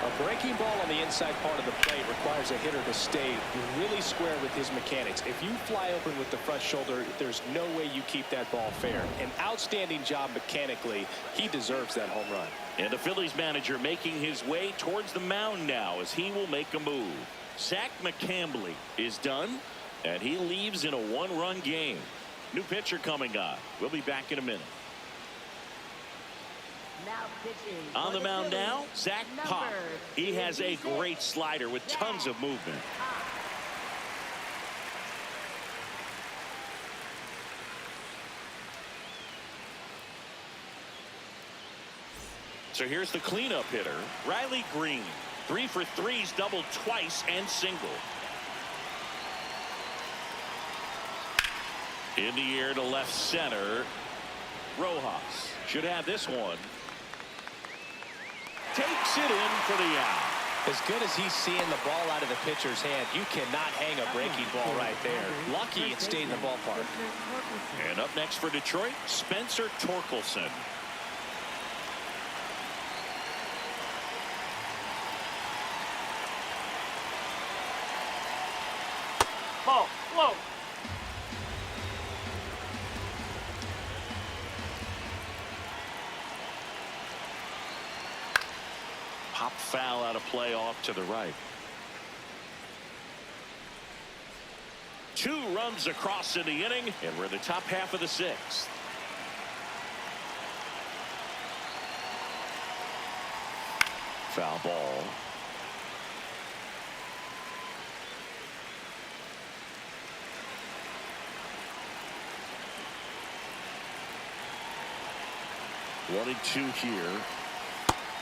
A breaking ball on the inside part of the plate requires a hitter to stay really square with his mechanics. If you fly open with the front shoulder, there's no way you keep that ball fair. An outstanding job mechanically. He deserves that home run. And the Phillies manager making his way towards the mound now as he will make a move. Zach McCambley is done, and he leaves in a 1-run game. New pitcher coming on. We'll be back in a minute. Now pitching. On for the mound Phillies, now, Zach Pop. number He has a 56, great slider with tons of movement. Pop. So here's the cleanup hitter, Riley Green. 3 for 3's doubled twice and single. In the air to left center. Rojas should have this one. Takes it in for the out. As good as he's seeing the ball out of the pitcher's hand, you cannot hang a breaking ball right there. Lucky it stayed in the ballpark. And up next for Detroit, Spencer Torkelson. Ball. Whoa. Pop foul out of play off to the right. 2 runs across in the inning, and we're in the top half of the 6th. Foul ball. One and 2 here.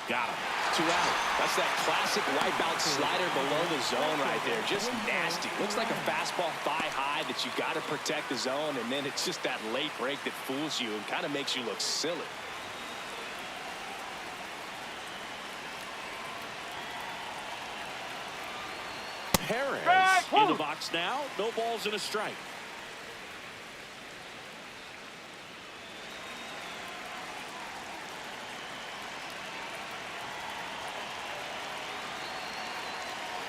Got him. 2 out. That's that classic wipeout slider below the zone right there. Just nasty. Looks like a fastball thigh high that you got to protect the zone, and then it's just that late break that fools you and kind of makes you look silly. Perez in the box now. No balls and a strike.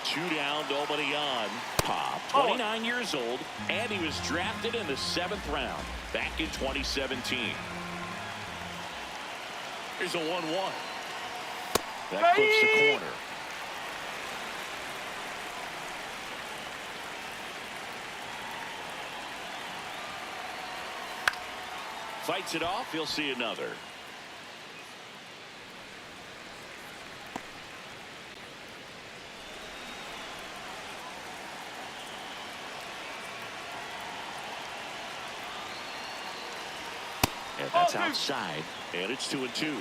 Two down, nobody on. Pop, 29 years old, and he was drafted in the 7th round back in 2017. Here's a 1-1. That clips the corner. Fights it off. He'll see another. And that's outside, and it's 2-2.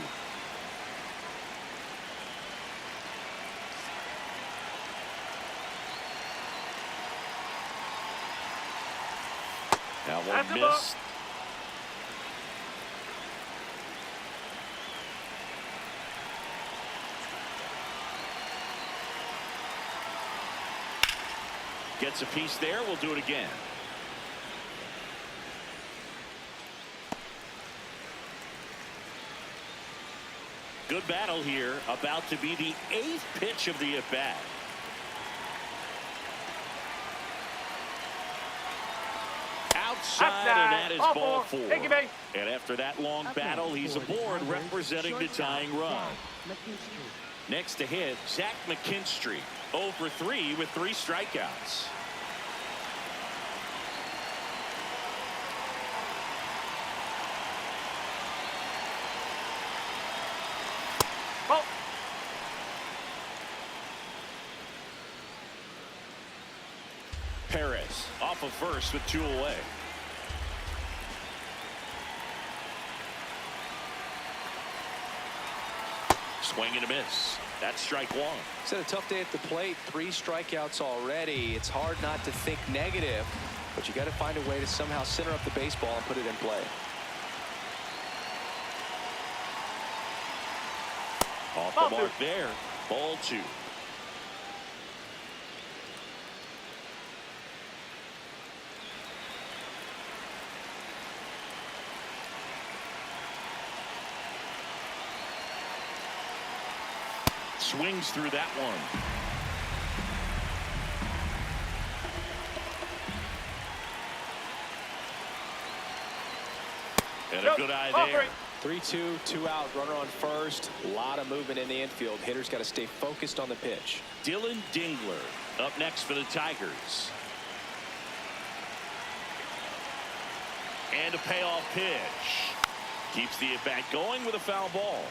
That one missed. Gets a piece there. We'll do it again. Good battle here. About to be the 8th pitch of the at-bat. Outside, and that is ball 4. And after that long battle, he's aboard representing the tying run. Next to hit, Zach McKinstry. 0 for 3 with 3 strikeouts. Perez off of first with 2 away. Swing and a miss. That's strike 1. It's had a tough day at the plate. 3 strikeouts already. It's hard not to think negative, but you got to find a way to somehow center up the baseball and put it in play. Off the mark there. Ball 2. Swings through that one. And a good eye there. 3-2, 2 out, runner on first. A lot of movement in the infield. Hitters got to stay focused on the pitch. Dylan Dingler up next for the Tigers. And a payoff pitch. Keeps the at-bat going with a foul ball.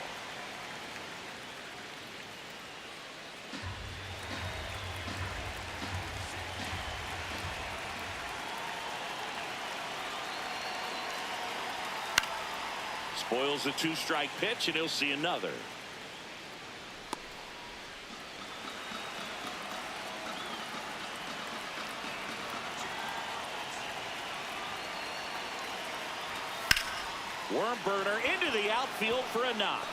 Spoils a 2-strike pitch, and he'll see another. Worm burner into the outfield for a knock.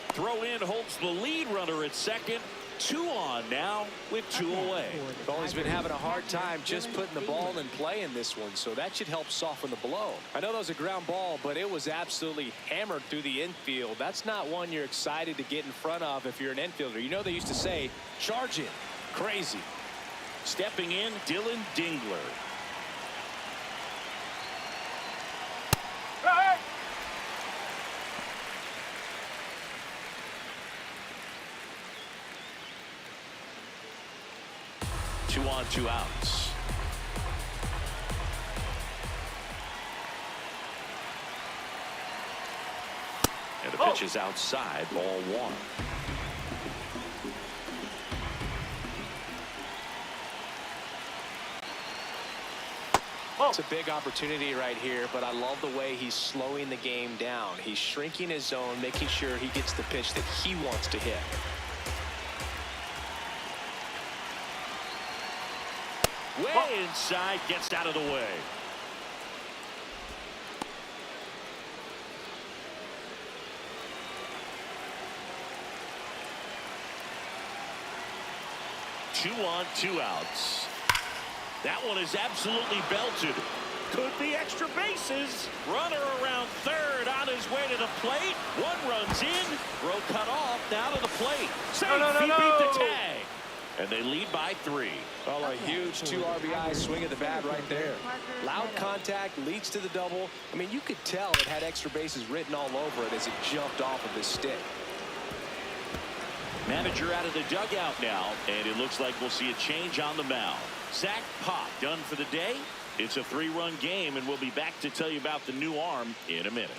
Throw in holds the lead runner at second. 2 on now with 2 away. Phillies been having a hard time just putting the ball in play in this one, so that should help soften the blow. I know that was a ground ball, but it was absolutely hammered through the infield. That's not one you're excited to get in front of if you're an infielder. You know they used to say, charge it. Crazy. Stepping in, Dylan Dingler. Hey! 2 on, 2 outs. And the pitch is outside, ball 1. It's a big opportunity right here, but I love the way he's slowing the game down. He's shrinking his zone, making sure he gets the pitch that he wants to hit. Way inside, gets out of the way. Two on, 2 outs. That one is absolutely belted. Could be extra bases. Runner around third on his way to the plate. 1 runs in. Throw cut off. Now to the plate. Safe. He beat the tag. And they lead by 3. Well, a huge 2 RBI swing of the bat right there. Loud contact leads to the double. I mean, you could tell it had extra bases written all over it as it jumped off of his stick. Manager out of the dugout now, and it looks like we'll see a change on the mound. Zach Pop done for the day. It's a 3-run game, and we'll be back to tell you about the new arm in a minute.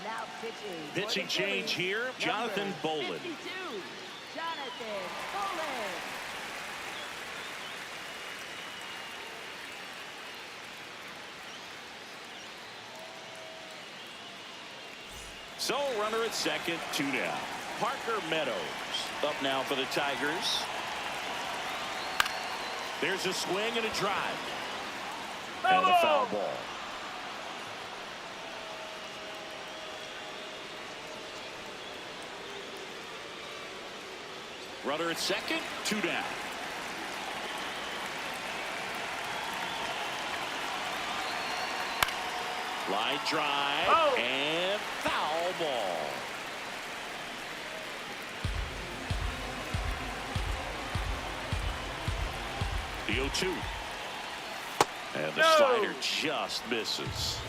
Now Pitching change here, Jonathan Bolin. 52, Jonathan Bolin. So runner at second, 2 down. Parker Meadows up now for the Tigers. There's a swing and a drive. And a foul ball. Runner at second, 2 down. Line drive and foul ball. The 0-2. And the slider just misses.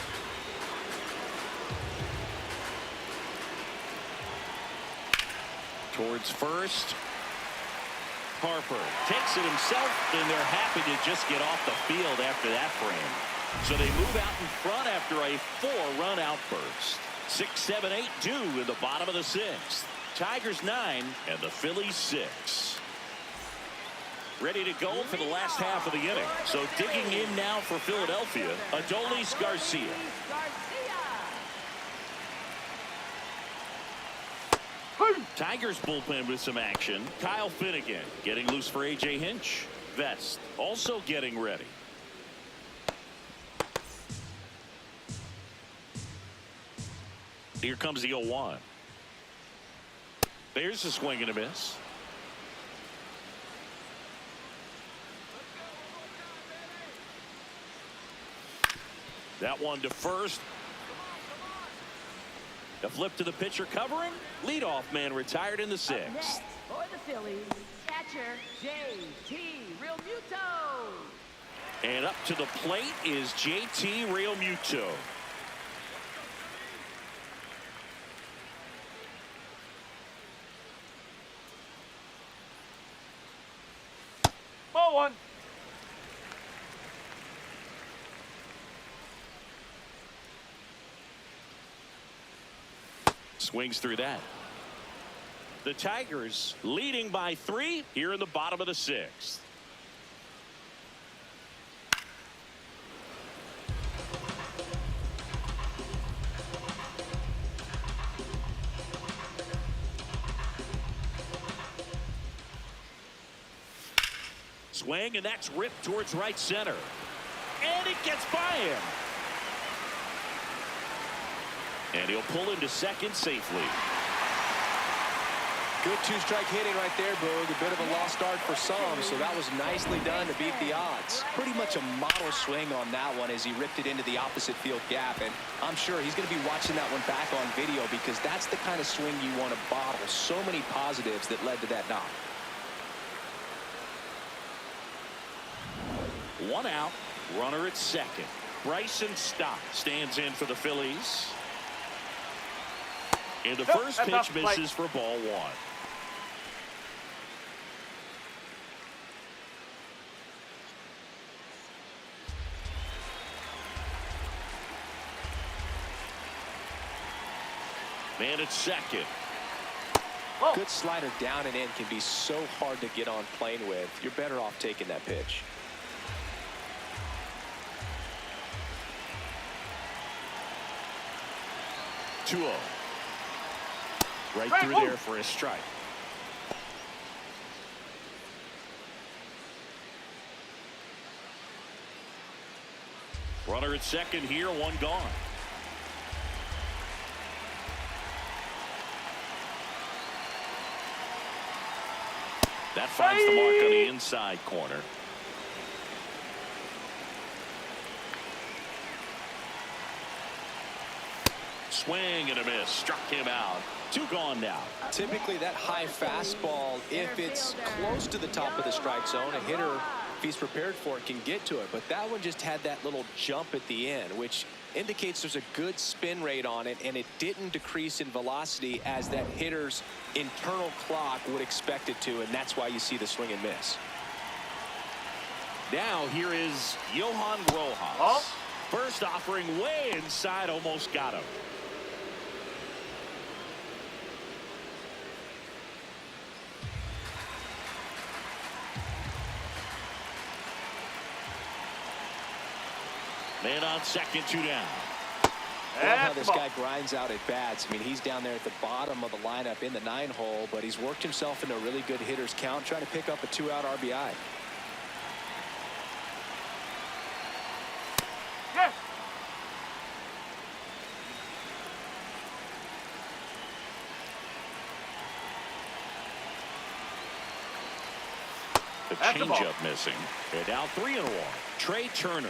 Towards first. Harper takes it himself, and they're happy to just get off the field after that frame. So they move out in front after a 4-run outburst. 6, 7, 8 due in the bottom of the 6th. Tigers 9 and the Phillies 6. Ready to go for the last half of the inning. So digging in now for Philadelphia, Adolis Garcia. Tigers bullpen with some action. Kyle Finnegan getting loose for A.J. Hinch. Vest also getting ready. Here comes the 0-1. There's a swing and a miss. That one to first. A flip to the pitcher covering. Leadoff man retired in the 6th. Next for the Phillies, catcher J.T. Realmuto. And up to the plate is J.T. Realmuto. Ball 1. Swings through that. The Tigers leading by 3 here in the bottom of the 6th. Swing, and that's ripped towards right center. And it gets by him. And he'll pull into second safely. Good two-strike hitting right there, Boog. A bit of a lost start for some, so that was nicely done to beat the odds. Pretty much a model swing on that one as he ripped it into the opposite field gap, and I'm sure he's going to be watching that one back on video because that's the kind of swing you want to bottle. So many positives that led to that knock. 1 out, runner at second. Bryson Stott stands in for the Phillies. And the first pitch misses for ball 1. Man at second. Whoa. Good slider down and in can be so hard to get on plane with. You're better off taking that pitch. Right through there for a strike. Runner at second here, 1 gone. That finds the mark on the inside corner. Swing and a miss. Struck him out. 2 gone now. Typically that high fastball, if it's close to the top of the strike zone, a hitter, if he's prepared for it, can get to it. But that one just had that little jump at the end, which indicates there's a good spin rate on it, and it didn't decrease in velocity as that hitter's internal clock would expect it to, and that's why you see the swing and miss. Now here is Johan Rojas. Oh. First offering way inside, almost got him. Man on second, 2 down. Love how this guy grinds out at bats. I mean, he's down there at the bottom of the lineup in the 9-hole, but he's worked himself into a really good hitter's count, trying to pick up a 2-out RBI. Yes. The That's the ball. changeup missing. They're now 3-1. Trey Turner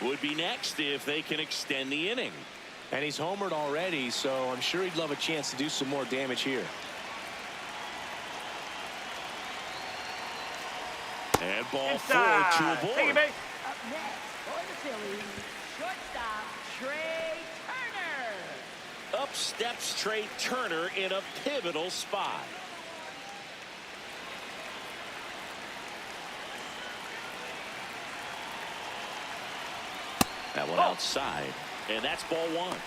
would be next if they can extend the inning. And he's homered already, so I'm sure he'd love a chance to do some more damage here. And ball Inside. 4, 2 aboard. Take it, babe. Up next for the Phillies, shortstop Trey Turner. Up steps Trey Turner in a pivotal spot. That one outside, and that's ball 1.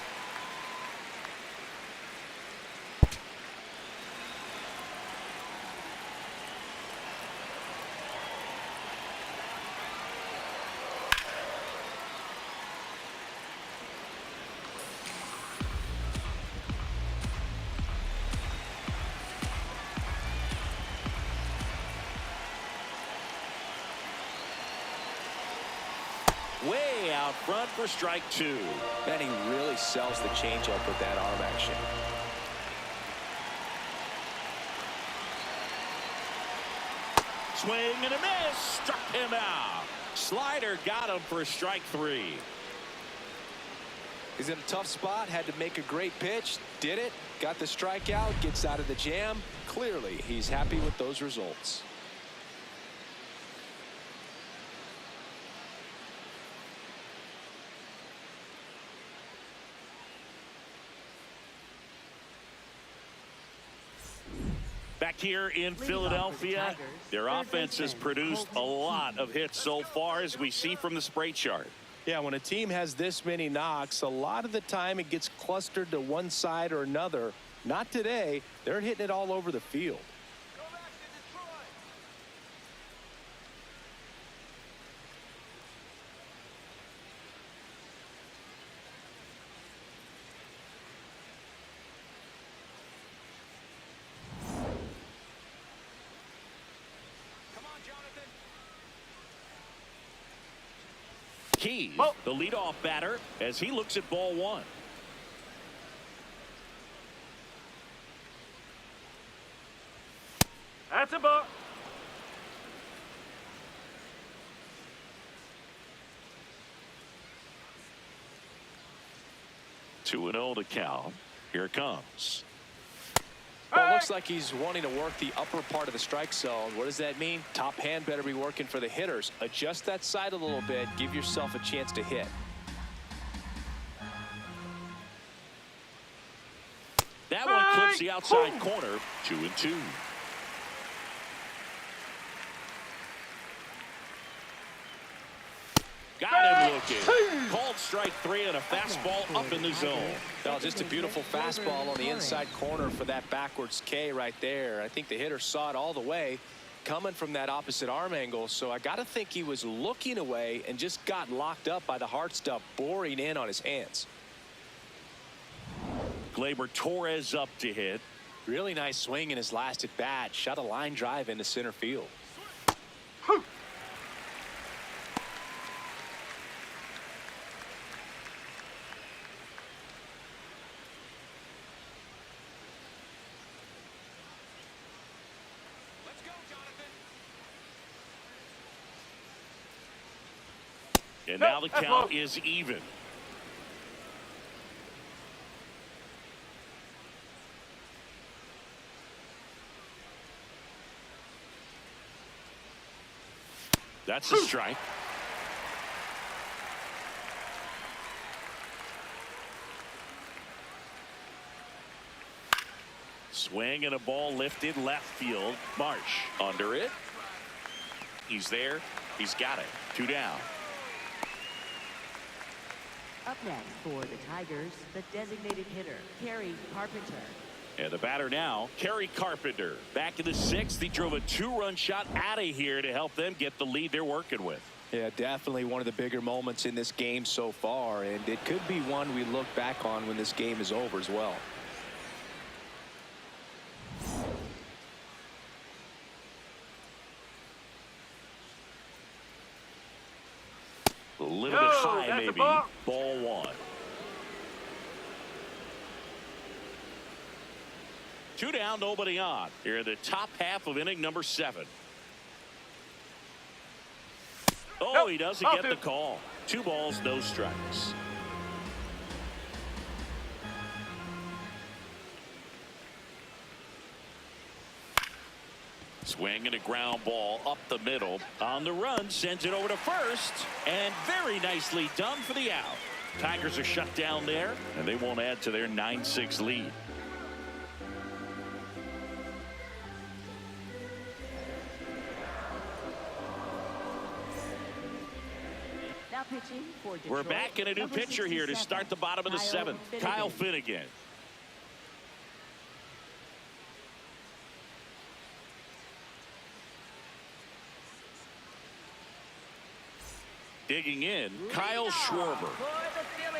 Way out front for strike 2. And he really sells the changeup with that arm action. Swing and a miss. Struck him out. Slider got him for strike 3. He's in a tough spot, had to make a great pitch, did it, got the strikeout, gets out of the jam. Clearly, he's happy with those results. Back here in Philadelphia, their offense has produced a lot of hits so far, as we see from the spray chart. Yeah, when a team has this many knocks, a lot of the time it gets clustered to one side or another. Not today. They're hitting it all over the field. Keys, the leadoff batter, as he looks at ball one. That's a ball. Two and 0 to count. Here it comes. Well, it looks like he's wanting to work the upper part of the strike zone. What does that mean? Top hand better be working for the hitters. Adjust that side a little bit. Give yourself a chance to hit. That one clips the outside corner. 2-2. Got him looking. Called strike 3 and a fastball up in the zone. Well, just a beautiful fastball on the inside corner for that backwards K right there. I think the hitter saw it all the way coming from that opposite arm angle. So I got to think he was looking away and just got locked up by the hard stuff boring in on his hands. Gleyber Torres up to hit. Really nice swing in his last at bat. Shot a line drive into center field. And now the count is even. That's a strike. Swing and a ball lifted left field. Marsh under it. He's there. He's got it. 2 down. Up next for the Tigers, the designated hitter, Kerry Carpenter. And the batter now, Kerry Carpenter. Back in the 6th, he drove a 2-run shot out of here to help them get the lead they're working with. Yeah, definitely one of the bigger moments in this game so far, and it could be one we look back on when this game is over as well. A little bit high, maybe. Ball 1. 2 down, nobody on. Here in the top half of inning number 7. Oh, he doesn't get the call. 2 balls, no strikes. Swing and a ground ball up the middle. On the run, sends it over to first. And very nicely done for the out. Tigers are shut down there, and they won't add to their 9-6 lead. Now pitching for Detroit, We're back in a new pitcher here to start the bottom of the 7th. Kyle Finnegan. Digging in, Kyle Schwarber.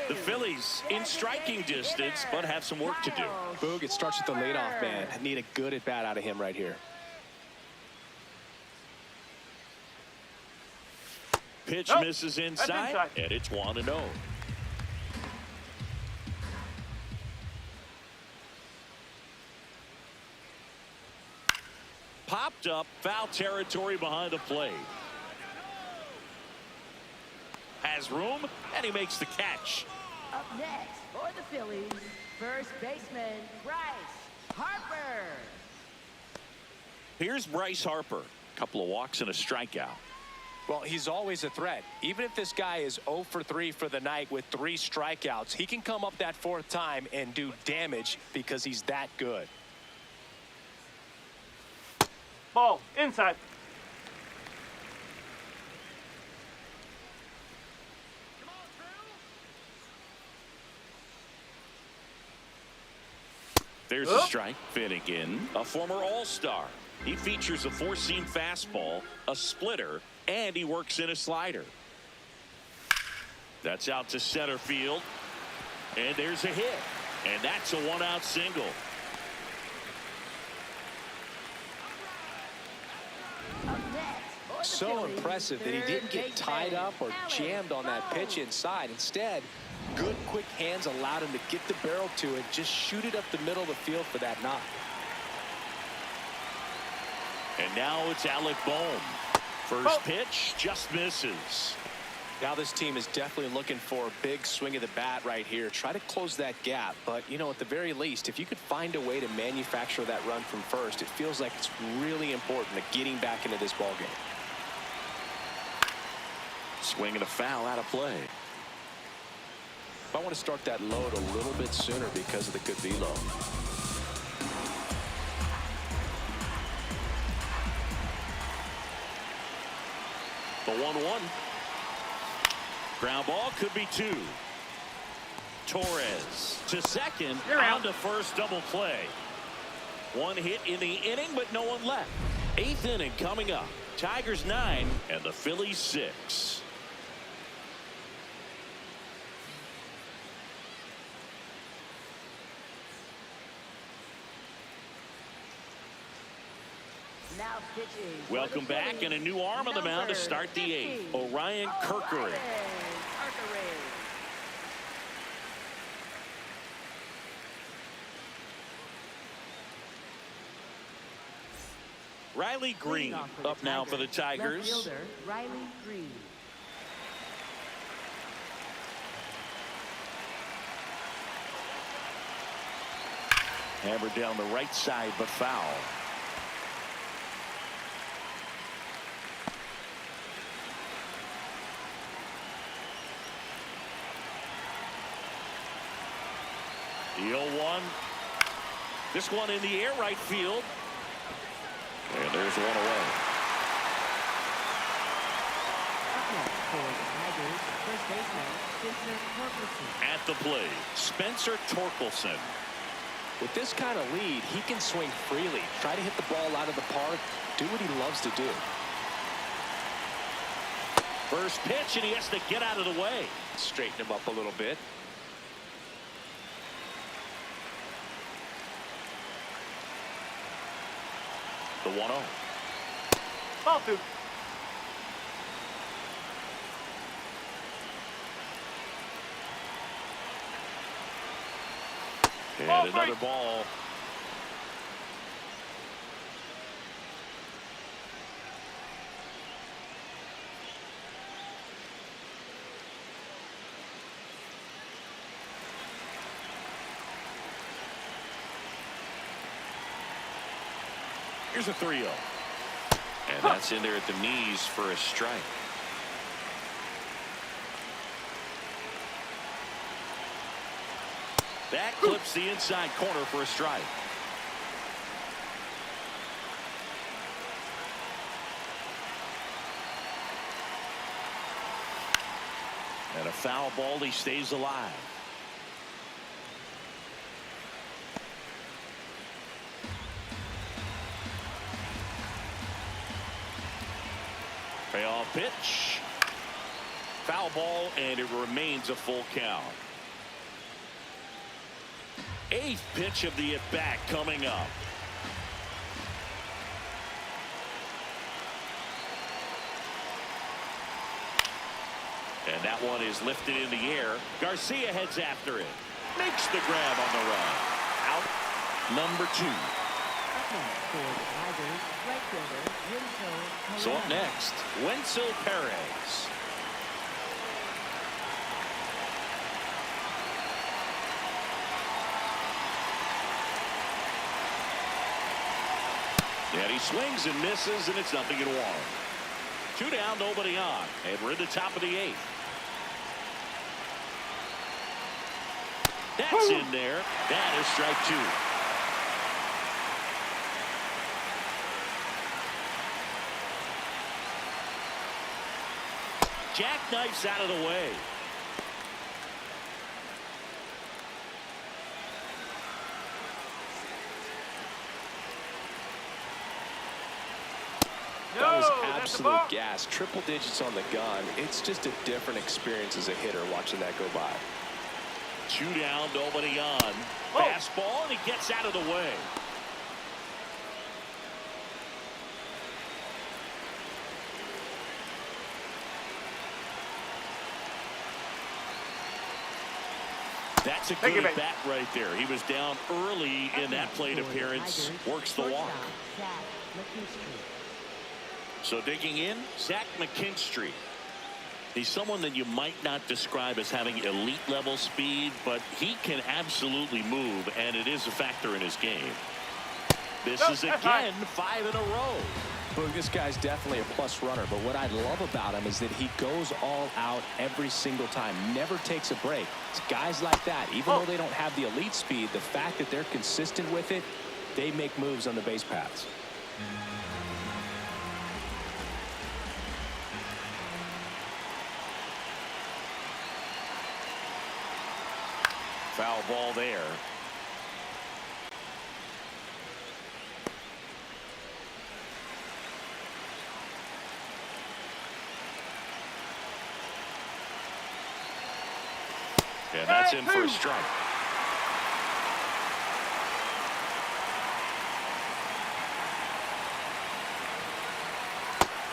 The Phillies in striking distance, but have some work to do. Boog, it starts with the leadoff man. Need a good at bat out of him right here. Pitch misses inside, and it's 1-0. Popped up, foul territory behind the plate. Has room, and he makes the catch. Up next for the Phillies, first baseman Bryce Harper. Here's Bryce Harper. Couple of walks and a strikeout. Well, he's always a threat. Even if this guy is 0 for 3 for the night with 3 strikeouts, he can come up that 4th time and do damage because he's that good. Ball inside. There's a strike. Finnegan, a former All-Star. He features a four-seam fastball, a splitter, and he works in a slider. That's out to center field. And there's a hit. And that's a one-out single. So impressive that he didn't get tied up or jammed on that pitch inside. Instead, good quick hands allowed him to get the barrel to it, just shoot it up the middle of the field for that knock. And now it's Alec Bohm. First pitch just misses. Now this team is definitely looking for a big swing of the bat right here. Try to close that gap. But, you know, at the very least, if you could find a way to manufacture that run from first, it feels like it's really important to getting back into this ball game. Swing and a foul out of play. I want to start that load a little bit sooner because of the good velo. The 1-1. Ground ball could be two. Torres to second. On to first, double play. One hit in the inning, but no one left. Eighth inning coming up. Tigers 9 and the Phillies 6. Now pitching. Welcome back, and a new arm on the mound to start the 8th. Orion Kerkering. Riley Green up now for the Tigers. Left fielder, Riley Green. Hammered down the right side, but foul. The 0-1. This one in the air, right field. And there's one away. First baseman, Spencer Torkelson. At the plate, Spencer Torkelson. With this kind of lead, he can swing freely, try to hit the ball out of the park, do what he loves to do. First pitch, and he has to get out of the way. Straighten him up a little bit. The 1-0. Ball two. And another ball. Here's a 3-0. And that's in there at the knees for a strike. That clips the inside corner for a strike. And a foul ball, he stays alive. Payoff pitch. Foul ball, and it remains a full count. Eighth pitch of the at-bat coming up. And that one is lifted in the air. Garcia heads after it. Makes the grab on the run. Out number 2. So up next, Wenzel Perez. And he swings and misses, and it's 0-1. 2 down, nobody on, and we're in the top of the 8th. That's in there. That is strike 2. Jackknifes out of the way. absolute gas. Triple digits on the gun. It's just a different experience as a hitter watching that go by. 2 down, nobody on. Fastball, and he gets out of the way. That's a good at bat right there. He was down early in that plate appearance. Works the walk. So digging in, Zach McKinstry. He's someone that you might not describe as having elite level speed, but he can absolutely move, and it is a factor in his game. This is again 5 in a row. Look, this guy's definitely a plus runner, but what I love about him is that he goes all out every single time, never takes a break. It's guys like that, even though they don't have the elite speed, the fact that they're consistent with it, they make moves on the base paths. Foul ball there. And that's in for a strike.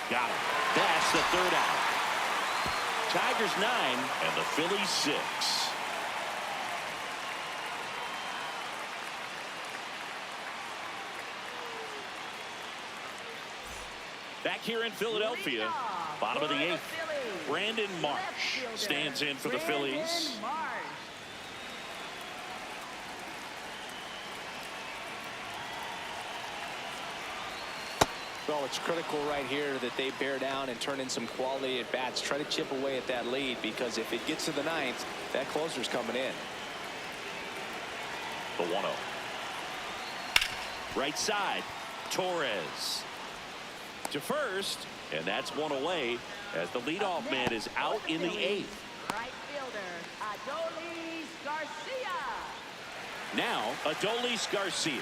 Got him. That's the 3rd out. Tigers 9 and the Phillies 6. Back here in Philadelphia, bottom of the 8th. Brandon Marsh stands in for the Phillies. Well, it's critical right here that they bear down and turn in some quality at bats. Try to chip away at that lead, because if it gets to the 9th, that closer's coming in. The 1-0. Right side, Torres to first, and that's one away as the leadoff man is out in the 8th. Right fielder, Adolis Garcia. Now, Adolis Garcia.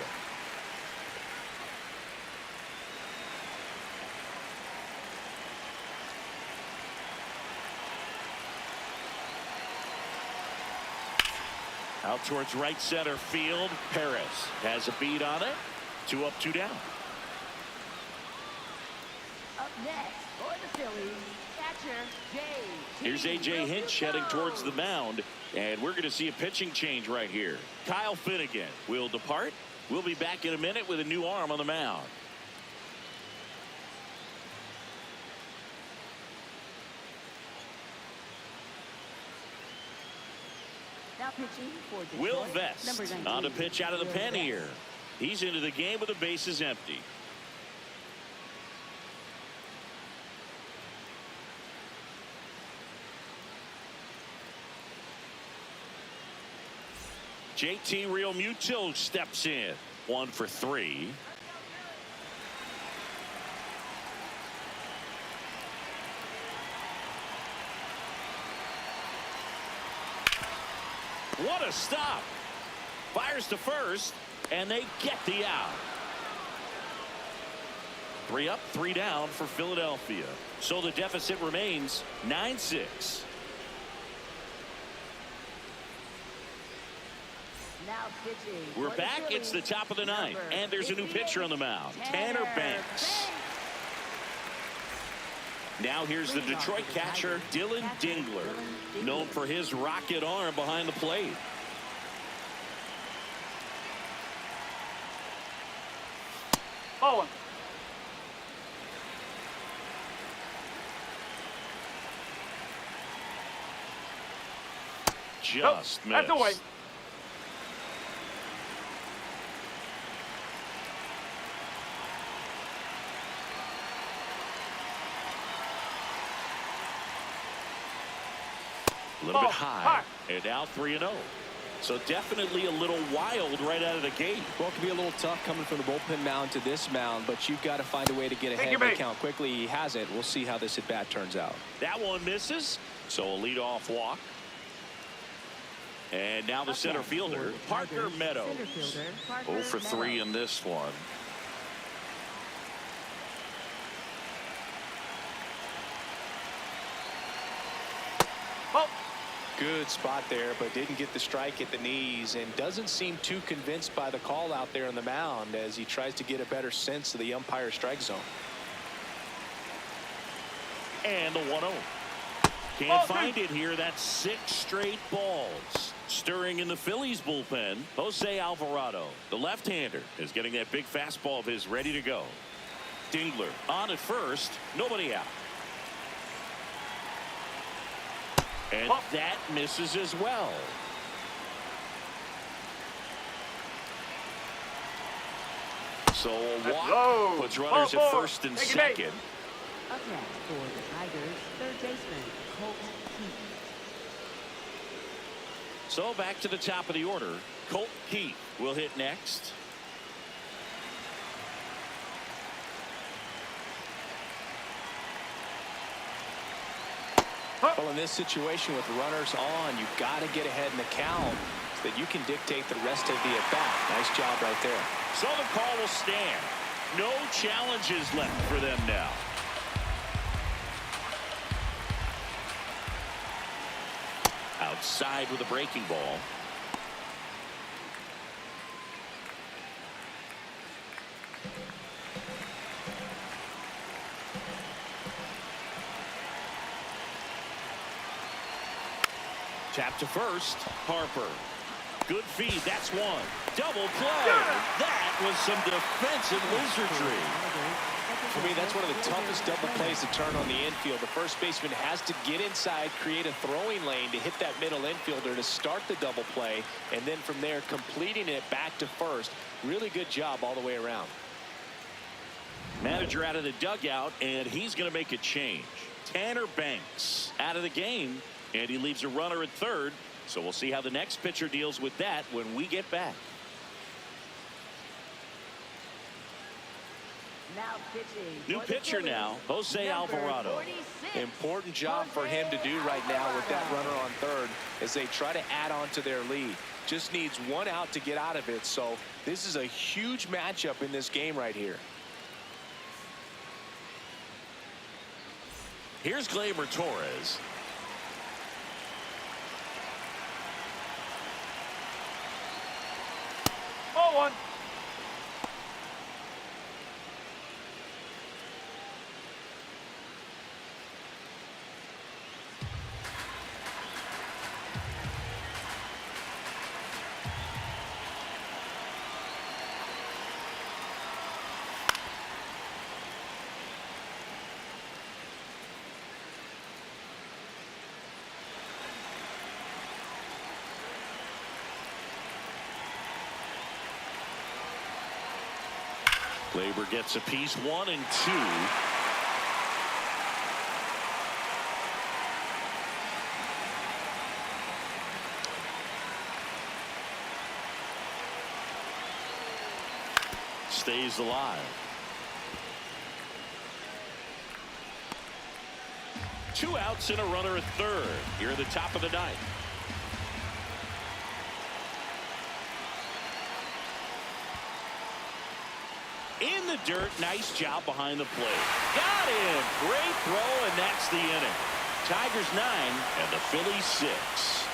Out towards right center field. Perez has a beat on it. 2 up, 2 down. Up next for the Phillies, catcher J.T. Here's A.J. Hinch heading towards the mound, and we're going to see a pitching change right here. Kyle Finnegan will depart. We'll be back in a minute with a new arm on the mound. Now pitching for Detroit, Will Vest number 19, on to pitch out of the Will pen Vest. here. He's into the game with the bases empty. JT Realmuto steps in. 1 for 3. What a stop. Fires to first, and they get the out. 3 up, 3 down for Philadelphia. So the deficit remains 9-6. Now pitching We're for the back. It's the Phillies, top of the 9th, number and there's a new 58, pitcher on the mound, Tanner Banks. Now here's the Detroit catcher, Dylan Dingler, known for his rocket arm behind the plate. Bowling. Just missed. That's away. A little bit high, and now 3-0. So definitely a little wild right out of the gate. Well, it can be a little tough coming from the bullpen mound to this mound, but you've got to find a way to get ahead of the count quickly. He has it. We'll see how this at bat turns out. That one misses, so a leadoff walk. And now the center fielder, Parker Meadows. 0 for 3 in this one. Ball. Good spot there, but didn't get the strike at the knees and doesn't seem too convinced by the call out there on the mound as he tries to get a better sense of the umpire strike zone. And the 1-0. Can't find it here. That's 6 straight balls. Stirring in the Phillies bullpen, Jose Alvarado, the left-hander, is getting that big fastball of his ready to go. Dingler on at first, nobody out. And that misses as well. So a walk puts runners at first and second. Up next for the Tigers, third baseman, Colt Keith. So back to the top of the order. Colt Keith will hit next. Well, in this situation with runners on, you've got to get ahead in the count so that you can dictate the rest of the at-bat. Nice job right there. So the call will stand. No challenges left for them now. Outside with a breaking ball. Tap to first. Harper. Good feed. That's one. Double play. That was some defensive wizardry. For me, that's one of the toughest double plays to turn on the infield. The first baseman has to get inside, create a throwing lane to hit that middle infielder to start the double play, and then from there completing it back to first. Really good job all the way around. Manager out of the dugout, and he's going to make a change. Tanner Banks out of the game, and he leaves a runner at third. So we'll see how the next pitcher deals with that when we get back. Now pitching. New pitcher now, Jose Alvarado. Important job for him to do right now with that runner on third as they try to add on to their lead. Just needs one out to get out of it. So this is a huge matchup in this game right here. Here's Gleyber Torres. Ball 1. Gleyber gets a piece, 1 and 2. Stays alive. 2 outs and a runner at third here at the top of the ninth. In the dirt, nice job behind the plate. Got him. Great throw, and that's the inning. Tigers 9 and the Phillies 6.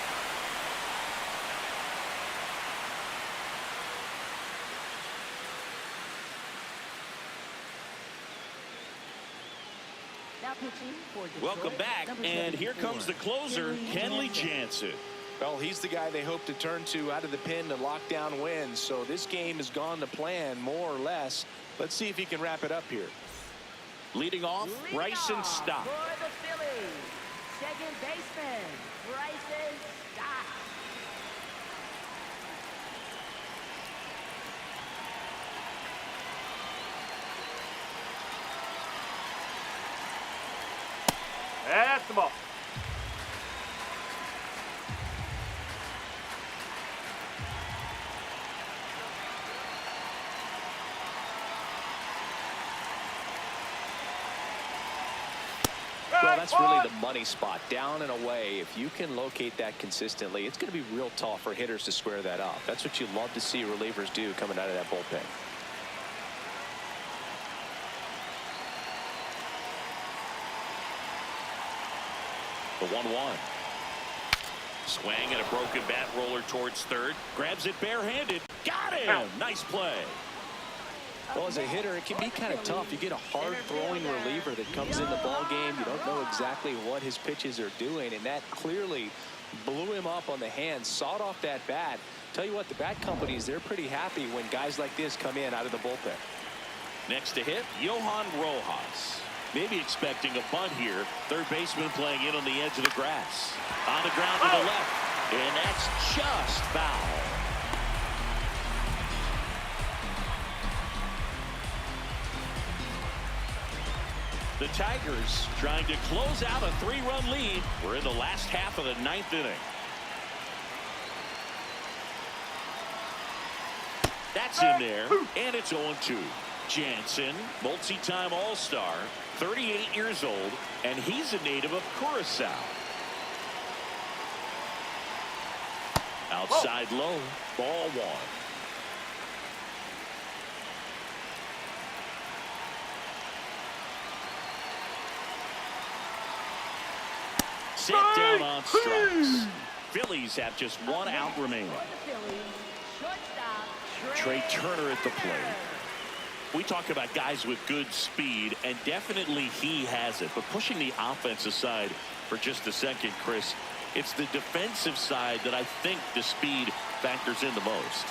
Now pitching for Detroit, Welcome back, and here comes the closer, Kenley Jansen. Well, he's the guy they hope to turn to out of the pen to lock down wins. So this game has gone to plan, more or less. Let's see if he can wrap it up here. Leading off, Bryson Stott. For the Phillies, second baseman, Bryson Stott. That's the ball. Well, that's really the money spot, down and away. If you can locate that consistently, it's going to be real tough for hitters to square that up. That's what you love to see relievers do coming out of that bullpen. The 1-1. Swing and a broken bat roller towards third. Grabs it barehanded. Got him. Nice play. Well, as a hitter, it can be kind of tough. You get a hard-throwing reliever that comes in the ball game. You don't know exactly what his pitches are doing, and that clearly blew him up on the hand, sawed off that bat. Tell you what, the bat companies, they're pretty happy when guys like this come in out of the bullpen. Next to hit, Johan Rojas. Maybe expecting a bunt here. Third baseman playing in on the edge of the grass. On the ground to the left, and that's just foul. The Tigers trying to close out a 3-run lead. We're in the last half of the 9th inning. That's in there, and it's 0-2. Jansen, multi-time All-Star, 38 years old, and he's a native of Curacao. Outside low, ball 1. Set down on strikes. Phillies have just 1 out remaining. Trey Turner at the plate. We talk about guys with good speed, and definitely he has it. But pushing the offense aside for just a second, Chris, it's the defensive side that I think the speed factors in the most.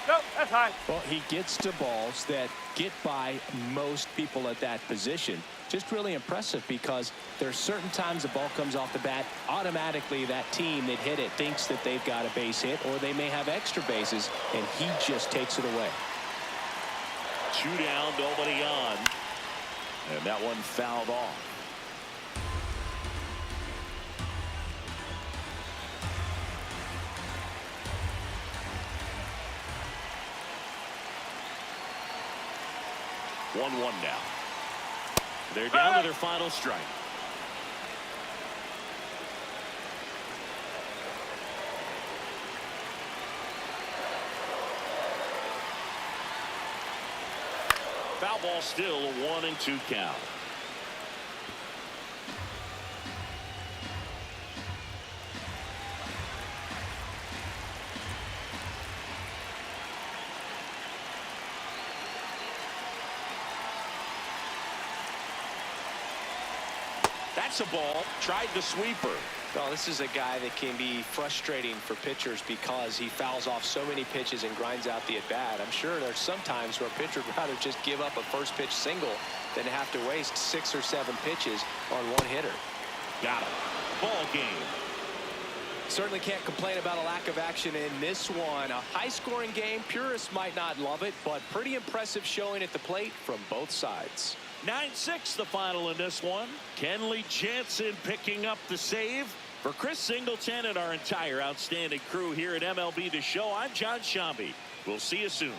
Nope, that's high. Well, he gets to balls that get by most people at that position. Just really impressive because there's certain times the ball comes off the bat, automatically that team that hit it thinks that they've got a base hit, or they may have extra bases, and he just takes it away. 2 down, nobody on, and that one fouled off. One now. They're down to their final strike. Foul ball, still a 1-2 count. That's a ball. Tried the sweeper. Well, this is a guy that can be frustrating for pitchers because he fouls off so many pitches and grinds out the at-bat. I'm sure there's some times where a pitcher would rather just give up a first pitch single than have to waste 6 or 7 pitches on one hitter. Got him. Ball game. Certainly can't complain about a lack of action in this one. A high-scoring game. Purists might not love it, but pretty impressive showing at the plate from both sides. 9-6 the final in this one. Kenley Jansen picking up the save. For Chris Singleton and our entire outstanding crew here at MLB The Show, I'm John Shambi. We'll see you soon.